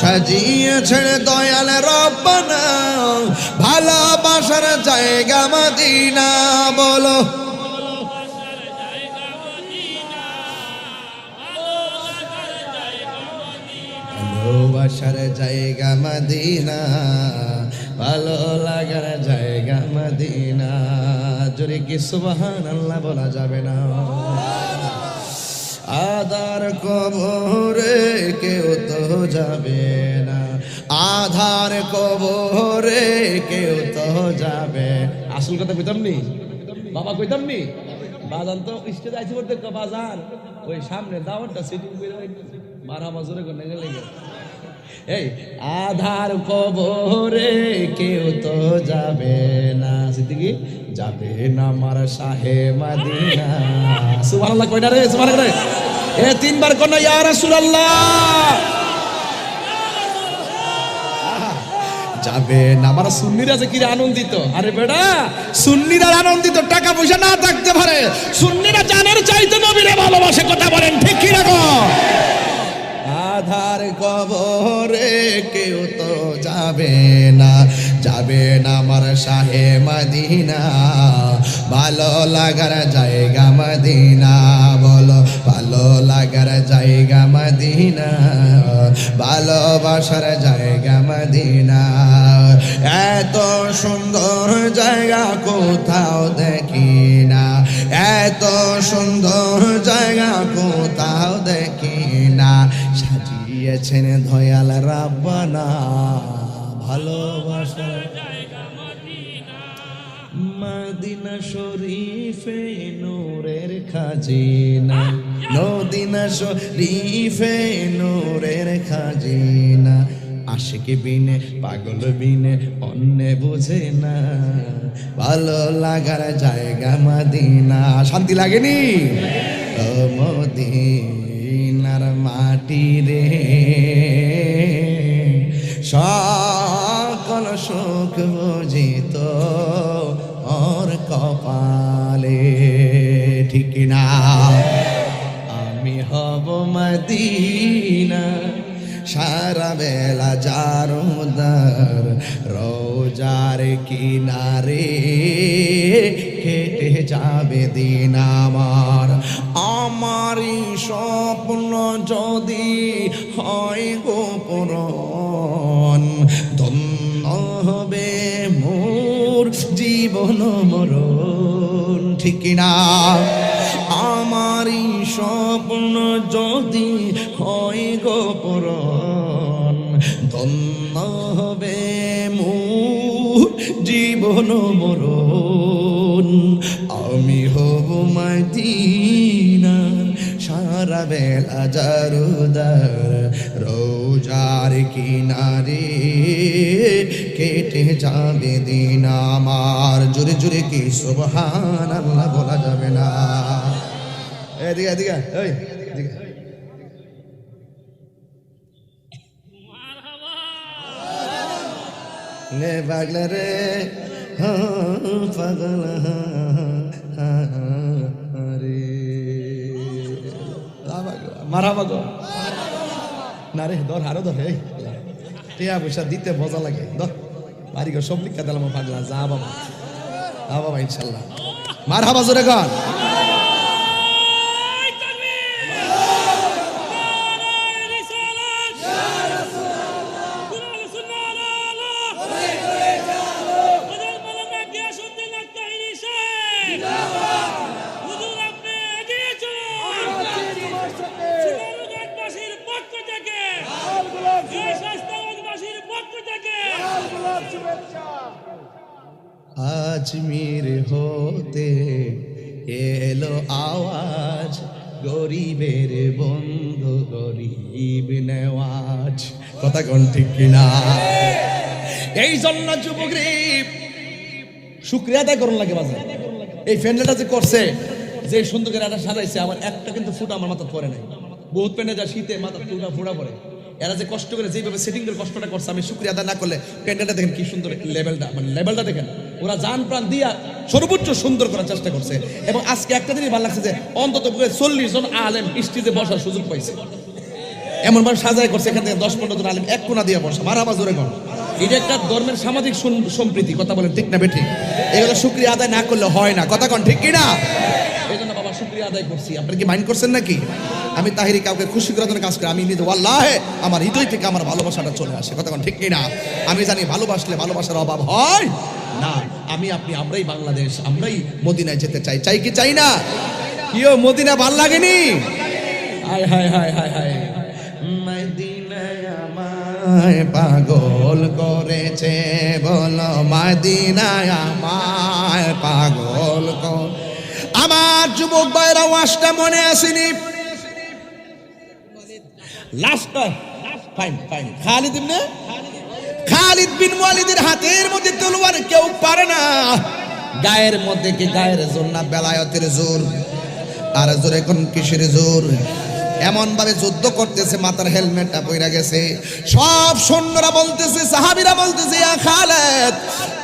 সাজিয়েছেন দয়াল রব্বানা, ভালোবাসার জায়গা মদিনা, বলো ভালোবাসার জায়গা মদিনা, ভালো লাগার জায়গা মদিনা। জোরে কি সুবহানাল্লাহ বলা যাবে না? আধার কবরে কেউ তো যাবে না, আধার কবরে কেউ তো যাবে। আসল কথা কইতাম নি বাবা, কইতাম নি বাজান তো স্টেজে আইছি বলতে বাজান ওই সামনে দাওয়াতটা সিটিং করে মারা মাজরে কোনে গেলে এই আধার কবরে কেউ তো যাবে না, সিদ্দিকী যাবে না আমার শাহে মদিনা। সুবহানাল্লাহ কইনা রে, সুবহানাল্লাহ এ তিনবার কোন ইয়া রাসূলুল্লাহ। যাবে না আমার সুন্নিরা যে কি আনন্দিত, আরে বেটা সুন্নিরা আনন্দিত টাকা পয়সা না থাকতে পারে, সুন্নিরা জানের চাইতে নবীরে ভালোবাসে, কথা বলেন ঠিক কি রাখো। আধার কবরে কেউ তো যাবে না, যাবে না আমার শাহে মদিনা, ভালো লাগার জায়গা মদিনা, বলো ভালো লাগার জায়গা মদিনা, ভালোবাসার জায়গা মদিনা। এত সুন্দর জায়গা কোথাও দেখি না, এত সুন্দর জায়গা কোথাও দেখি না, সাজিয়েছেন দয়াল রব্বানা, ভালোবাসার মদিনা শরীফে নূরের খাজিনা, মদিনা শরীফে নূরের খাজিনা, আশিক বিনে পাগল বিনে অন্য বুঝে না, ভালো লাগার জায়গা মদিনা। শান্তি লাগেনি? ও মদিনার মাটি রে, সকল সুখ বুঝিত ওর কপালে, ঠিক না? আমি হব মদিনা সারা বেলা জারুদার, রোজার কিনারে কেটে যাবে দিন আমার, আমারই স্বপ্ন যদি হয় গোপন, ধন্য হবে মোর জীবন মরণ, ঠিক না? আমারই স্বপ্ন যদি হয় গোপন, ধন্য হবে মোর জীবন মরণ, আমি হব মদিনার সারা বেলা জারুদার, রোজার কিনারে কেটে যাবে দিন আমার। জোরে জোরে কি সুবহানাল্লাহ বলা যাবে না? এদিকে এদিকে এই এদিকে নে পাগলা রে পাগল রে মারাবা গো না রে, ধর আরো ধর, এই টিয়া পয়সা দিতে মজা লাগে, ধর বাড়ি ঘর সব লিখা দিলাম পাগলা, যা বাবা, যা বাবা ইনশাল্লাহ। মারহাবা জোরে গান। আজমির হতে এলো আওয়াজ গরিবের বন্ধু গরিব নেওয়াজ। কথা কোন ঠিক কিনা? এই জন্য যুবকরা শুকরিয়া আদায় করুন লাগে বাজার। এই প্যান্ডেলটা যে করছে, যে সুন্দর করে এটা সাজাইছে, আমার একটা কিন্তু ফুটা আমার মাথা পড়ে নাই। বহুত প্যান্ডেল যা শীতে মাথা ফুটা পড়ে। এরা যে কষ্ট করে যেভাবে সেটিং করে কষ্টটা করছে, আমি শুকরিয়া আদায় না করলে প্যান্ডেলটা দেখেন কি সুন্দর লেভেলটা, মানে লেভেলটা দেখেন। ওরা জান প্রাণ দিয়া সর্বোচ্চ সুন্দর করার চেষ্টা করছে। এবং আজকে একটা জিনিস ভালো লাগছে যে অন্তত 40 জন আলেম স্টেজে বসার সুযোগ পাইছে। এমন ভাবে সাজায় করছে, এখান থেকে 10-15 জন আলেম এক কোণা দিয়ে বসা, মারাবা জোরে কর। এটা একটা ধর্মের সামাজিক সম্প্রীতি। কথা বলেন ঠিক না বেঠিক? এগুলো শুকরিয়া আদায় না করলে হয় না। কথা কন ঠিক কিনা? এই জন্য বাবা শুকরিয়া আদায় করছি। আপনারা কি মাইন্ড করছেন নাকি? আমি তাহিরি কাউকে খুশি করার জন্য কাজ করি, আমি নিজে আল্লাহে আমার হৃদয় থেকে আমার ভালোবাসাটা চলে আসে। কথা কন ঠিক কিনা? আমি জানি ভালোবাসলে ভালোবাসার অভাব হয় না। আমি আপনি আমরাই বাংলাদেশ, আমরাই মদিনায় যেতে চাই। চাই কি চাই না? কিও মদিনা ভাল লাগেনি? হায় হায় হায় হায় হায়, মদিনায় আমায় পাগল করেছে, বলো মদিনায় আমায় পাগল কর। আমার যুবক ভাইরা ওয়াজটা মনে আসেনি? লাস্টটা ফাইন খালিদ বিন ওয়ালিদের হাতের মধ্যে তলোয়ার কেউ পারে না। গায়ের মধ্যে কি গায়ের জোর না বেলায়েতের জোর? আর জোরে কোন কিসের জোর? এমন ভাবে যুদ্ধ করতেছে, মাথার হেলমেটটা পইরা গেছে। সব সৈন্যরা বলতেছে, সাহাবীরা বলতেছে, ইয়া খালিদ,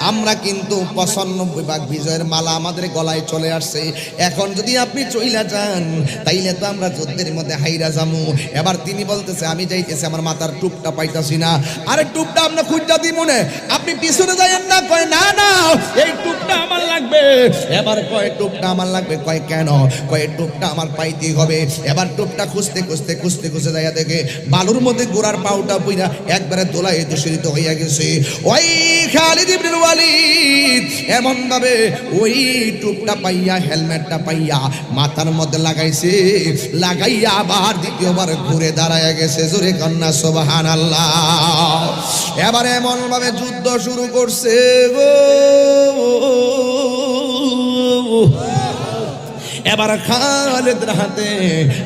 আমরা কিন্তু 95 ভাগ বিজয়ের মালা আমাদের গলায় চলে আসছে। এখন যদি আপনি চইলা যান তাইলে তো আমরা যুদ্ধের মধ্যে হাইরা যামু। এবার তিনি বলতেছে, আমি যাইতেছি, আমার মাথার টুপটা পাইতাছি না। আরে টুপটা আমরা খুঁজা দিই মনে, আপনি পিছনে যাইয়েন না। কয় না না, এই টুপটা আমার লাগবে। এবার কয় টুপটা আমার লাগবে। কয় কেন? কয় টুপটা আমার পাইতেই হবে। এবার টুপটা খুঁজতে যাইয়া দেখে বালুর মধ্যে গোড়ার পাউটা পইরা একবারে দোলায় দূষিত হইয়া গেছে। ওই খালিদ ইবনে ওয়ালিদ এমন ভাবে ওই টুপটা পাইয়া, হেলমেটটা পাইয়া মাথার মধ্যে লাগাইছে, লাগাইয়া আবার দ্বিতীয়বার ঘুরে দাঁড়ায় গেছে। জোরে কন্যা সুবহানাল্লাহ। এবার এমন ভাবে যুদ্ধ শুরু করছে গো। এবার খালিদের হাতে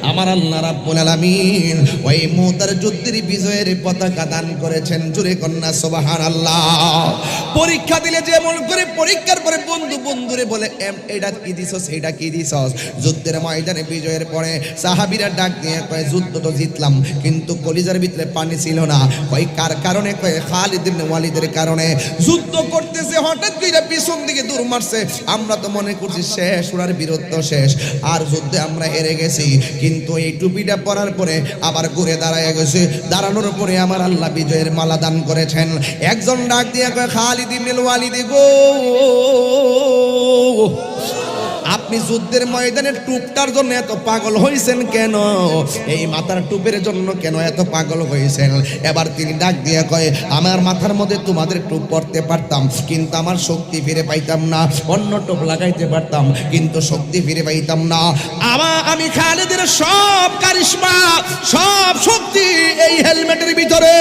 আমার আল্লাহ রাব্বুল আলামিন ওই মুতার যুদ্ধের বিজয়ের পতাকা দান করেছেন। জোরে কন্যা সুবহানাল্লাহ। পরীক্ষা দিলে যেমন করে পরীক্ষার পরে বন্ধুরে বলে, এটা কি দিছস, এটা কি দিছস। যুদ্ধের ময়দানে বিজয়ের পরে সাহাবীরা ডাক দিয়ে কয়, যুদ্ধ তো জিতলাম কিন্তু কলিজার ভিতরে পানি ছিল না। কয় কার কারণে? কয় খালিদ ইবনে ওয়ালিদের কারণে। যুদ্ধ করতেছে, হঠাৎ করে পিছন দিকে দৌড় মারছে। আমরা তো মনে করছি শেষ, ওনার বীরত্ব শেষ, আর যুদ্ধে আমরা হেরে গেছি। কিন্তু এই টুপিটা পরার পরে আবার ঘুরে দাঁড়ায় গেছে। দাঁড়ানোর পরে আমার আল্লাহ বিজয়ের মালা দান করেছেন। একজন ডাক দিয়ে কয়, খালিদ ইবনে ওয়ালিদ গো, আপনি যুদ্ধের ময়দানে টুপটার জন্য এত পাগল হয়েছেন কেন? এই মাথার টুপের জন্য কেন এত পাগল হয়েছেন? এবার তিনি ডাক দিয়ে কয়, আমার মাথার মধ্যে তোমাদের টুপ পরতে পারতাম কিন্তু আমার শক্তি ফিরে পাইতাম না। অন্য টুপ লাগাইতে পারতাম কিন্তু শক্তি ফিরে পাইতাম না। আমি খালিদের সব কারিশমা, সব শক্তি এই হেলমেটের ভিতরে।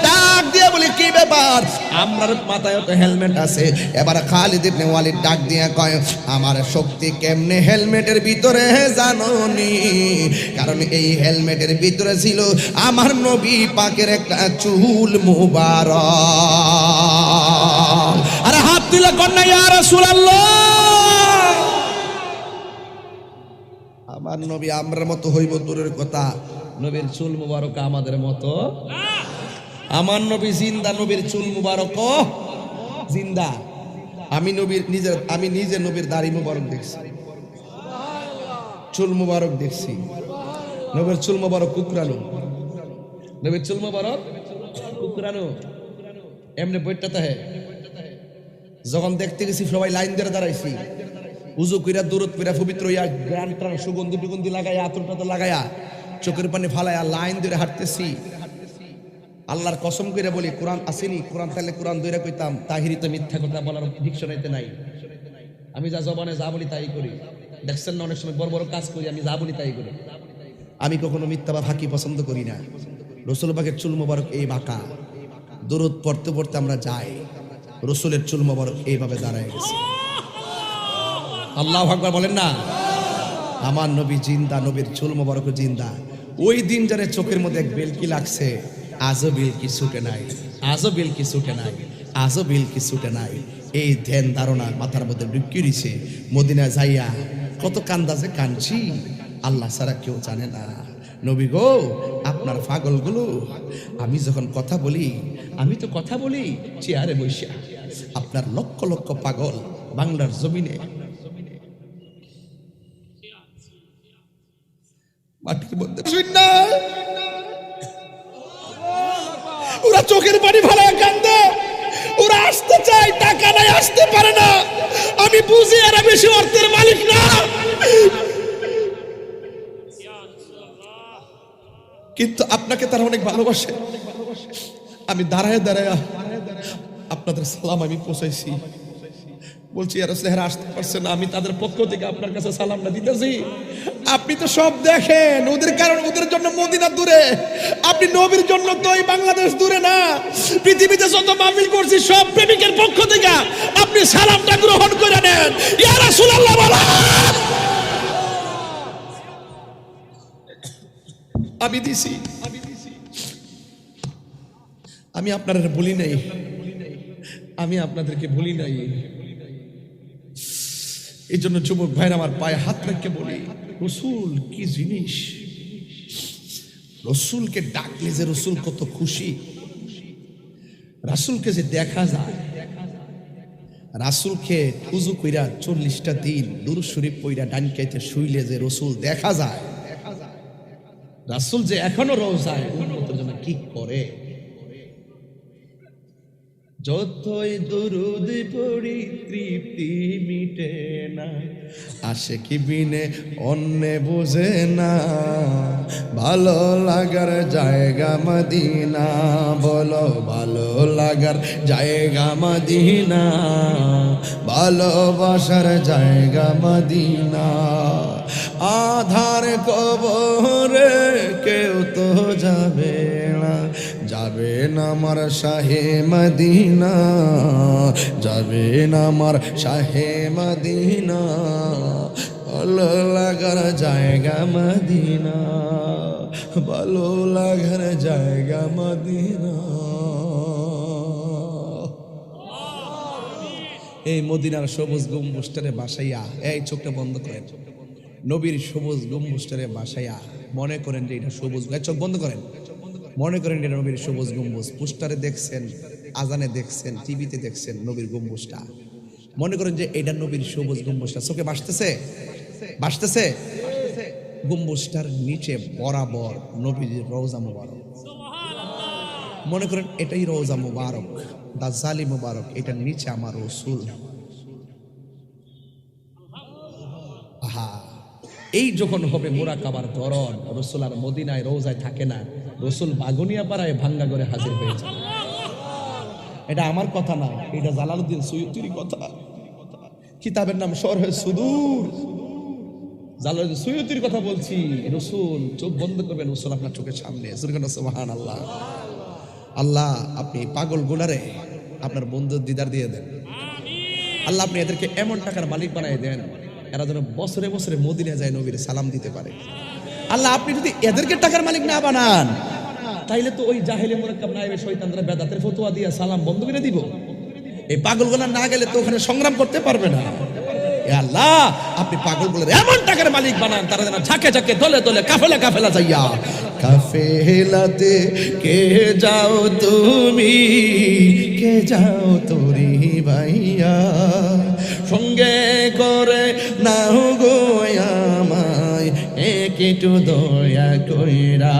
ডাক দিয়ে বলি, কি ব্যাপার? আমার মাথায় তো হেলমেট আছে। এবার খালিদ ইবনে ওয়ালিদ ডাক দিয়ে কয়, আমার শক্তি কেমনে হেলমেটের ভিতরে জানোনি? কারণ এই হেলমেটের ভিতরে ছিল আমার নবী পাকের একটা চুল মুবারক। আরে হাত দিলে কন্যা, ইয়া রাসূলুল্লাহ। আমার নবী আমরার মতো হইব দূরের কথা, নবীর চুল মুবারক আমাদের মতো। আমার নবী জিন্দা, নবীর চুল মুবারক জিন্দা। আমি নিজে নবীর দাড়ি মুবারক দেখছি, চুল মুবারক দেখছি। নবীর চুল মুবারক কুকরানো, নবীর চুল মুবারক কুকরানো। এমনি বইটাতে হে যখন দেখতে গেছি সবাই লাইন ধরে দাঁড়াইছি, উজু কইরা দূরত কইরা পবিত্র হইয়া গ্রান ট্রান সুগন্ধি টুগন্ধি লাগাইয়া আতর টাতর লাগাইয়া চোখের পানি ফালাইয়া লাইন ধরে হাঁটতেছি। আল্লাহর কসম করে বলি, কোরআন আসেনি, কোরআন তাহলে কোরআন দইরা কইতাম। তাহিরি তো মিথ্যা কথা বলার ডিকশনারিতে নাই। আমি যা জবানে যা বলি তাই করি। দেখছেন না, অনেক সময় বড় বড় কাজ করি, আমি যা বলি তাই করি। আমি কখনো মিথ্যা বা ফাঁকি পছন্দ করি না। রসুল পাকের চুল মোবারক এই বাঁকা, দরুদ পড়তে পড়তে আমরা যাই, রসুলের চুল মোবারক এইভাবে দাঁড়ায় গেছে। আল্লাহু আকবার বলেন না। আমার নবী জিন্দা, নবীর চুল মোবারক জিন্দা। ওই দিন যারে চোখের মধ্যে এক বেলকি লাগছে, আজও বেলকি ছুটে নাই, আজও বেলকি ছুটে নাই, আজও বেলকি ছুটে নাই। এই ধ্যান ধারণা মাথার মধ্যে ঢুকিয়ে দিছে। মদিনা যাইয়া কত কান্দাছে, কাঁদছি, আল্লাহ ছাড়া কেউ জানে না। নবী গো, আপনার পাগলগুলো, আমি যখন কথা বলি, আমি তো কথা বলি চেয়ারে বসে, আপনার লক্ষ লক্ষ পাগল বাংলার জমিনে মাটির মধ্যে ওরা চোখের পানি ফেলায় কান্দে, ওরা আসতে চায়, টাকা নাই, আসতে পারে না। আমি বুঝি এরা বেশি অর্থের মালিক না, কিন্তু আপনাকে তারা অনেক ভালোবাসে। আমি দাঁড়ায় দাঁড়ায় আপনাদের সালাম আমি পৌঁছাইছি, বলছি এরা চেহারা আসতে পারছে না, আমি তাদের পক্ষ থেকে আপনার কাছে সালামটা দিতেছি। আপনি তো সব দেখেন, ওদের কারণ, ওদের জন্য মদিনা দূরে, আপনি নবীর জন্য তো এই বাংলাদেশ দূরে না। পৃথিবীতে যত মাহফিল করছি সব প্রেমিকের পক্ষ থেকে আপনি সালামটা গ্রহণ করে নেন। ইয়া রাসূলুল্লাহ বলা, আমি দিছি, আমি আপনাদের বলি নাই, আমি আপনাদেরকে বলি নাই। এই জন্য যুবক ভাইরা আমার পায়ে হাত রেখে বলি, রসুল কি জিনিস, রসুলকে ডাকলে যে রসুল কত খুশি, রাসূলকে যে দেখা যায়, রাসূলকে উযু কইরা 40টা দিন দুরূদ শরীফ পড়া ডান কাইতে শুইলে যে রসুল দেখা যায়, রাসূল যে এখনো রওজায় উম্মতের জন্য কি করে। যতই দুরুদ পড়ি তৃপ্তি মিটে না, আশিকি বিনে অন্য বুঝে না, ভালো লাগার জায়গা মদিনা, বলো ভালো লাগার জায়গা মদিনা, ভালোবাসার জায়গা মদিনা। আধার কবরে কেউ তো যাবে না, যাবে না আমার শাহে মদিনা, যাবে না আমার শাহে মদিনা, ভালো লাগার জায়গা মদিনা, ভালো লাগার জায়গা মদিনা। এই মদিনার সবুজ গম্বুজটারে বাসাইয়া, এই চোখটা বন্ধ করেন, নবীর সবুজ গম্বুজটারে বাসাইয়া মনে করেন যে এটা সবুজ, চোখ বন্ধ করেন, মনে করেন এটা নবীর সবুজ গম্বুজ। পোস্টারে দেখছেন, আজানে দেখছেন, টিভিতে দেখছেন নবীর গম্বুজটা, মনে করেন যে এটা নবীর সবুজ গম্বুজটা চোখে ভাসতেছে, ভাসতেছে। গম্বুজটার নিচে বরাবর নবীর রওজা মুবারক, মনে করেন এটাই রওজা মুবারক, দাজ্জালি মুবারক, এটার নিচে আমার রাসূল। আহা, এই যখন হবে মুরাকাবার ধরন, রাসূল আর মদিনায় রওজায় থাকে না, রাসূল বাগুনিয়া পাড়ায় ভাঙ্গা করে হাজির হয়েছে। এটা আমার কথা না, এটা জালালউদ্দিন সুয়ুতির কথা, কিতাবের নাম শরহে সুদূর, জালালউদ্দিন সুয়ুতির কথা বলছি। রাসূল চোখ বন্ধ করবেন, রাসূল আপনার চোখের সামনে, সুবহানাল্লাহ। আল্লাহ আপনি পাগল গুলারে আপনার বন্ধুর দিদার দিয়ে দেন, আল্লাহ আপনি এদেরকে এমন টাকার মালিক বানাই দেন, এরা যেন বছরে বছরে মদিনা যায় নবীর সালাম দিতে পারে। আল্লাহ আপনি যদি এদেরকে টাকার মালিক না বানান, তাইলে তো ওই জাহেলে মুরাক্কাব নায়েবে শয়তানরা বেদাতের ফতোয়া দিয়ে সালাম বন্ধ করে দিব। এই পাগলগুলা না গেলে তো ওখানে সংগ্রাম করতে পারবে না। এ আল্লাহ আপনি পাগলগুলোর এমন টাকার মালিক বানান, তারা যেন ঝাঁকে ঝাঁকে দলে দলে কাফেলা কাফেলা যাইয়া, কাফেলাতে কে যাও তুমি, কে যাও তোরি ভাইয়া, সঙ্গে করে নাও গো আমায় একটু দয়া কইরা।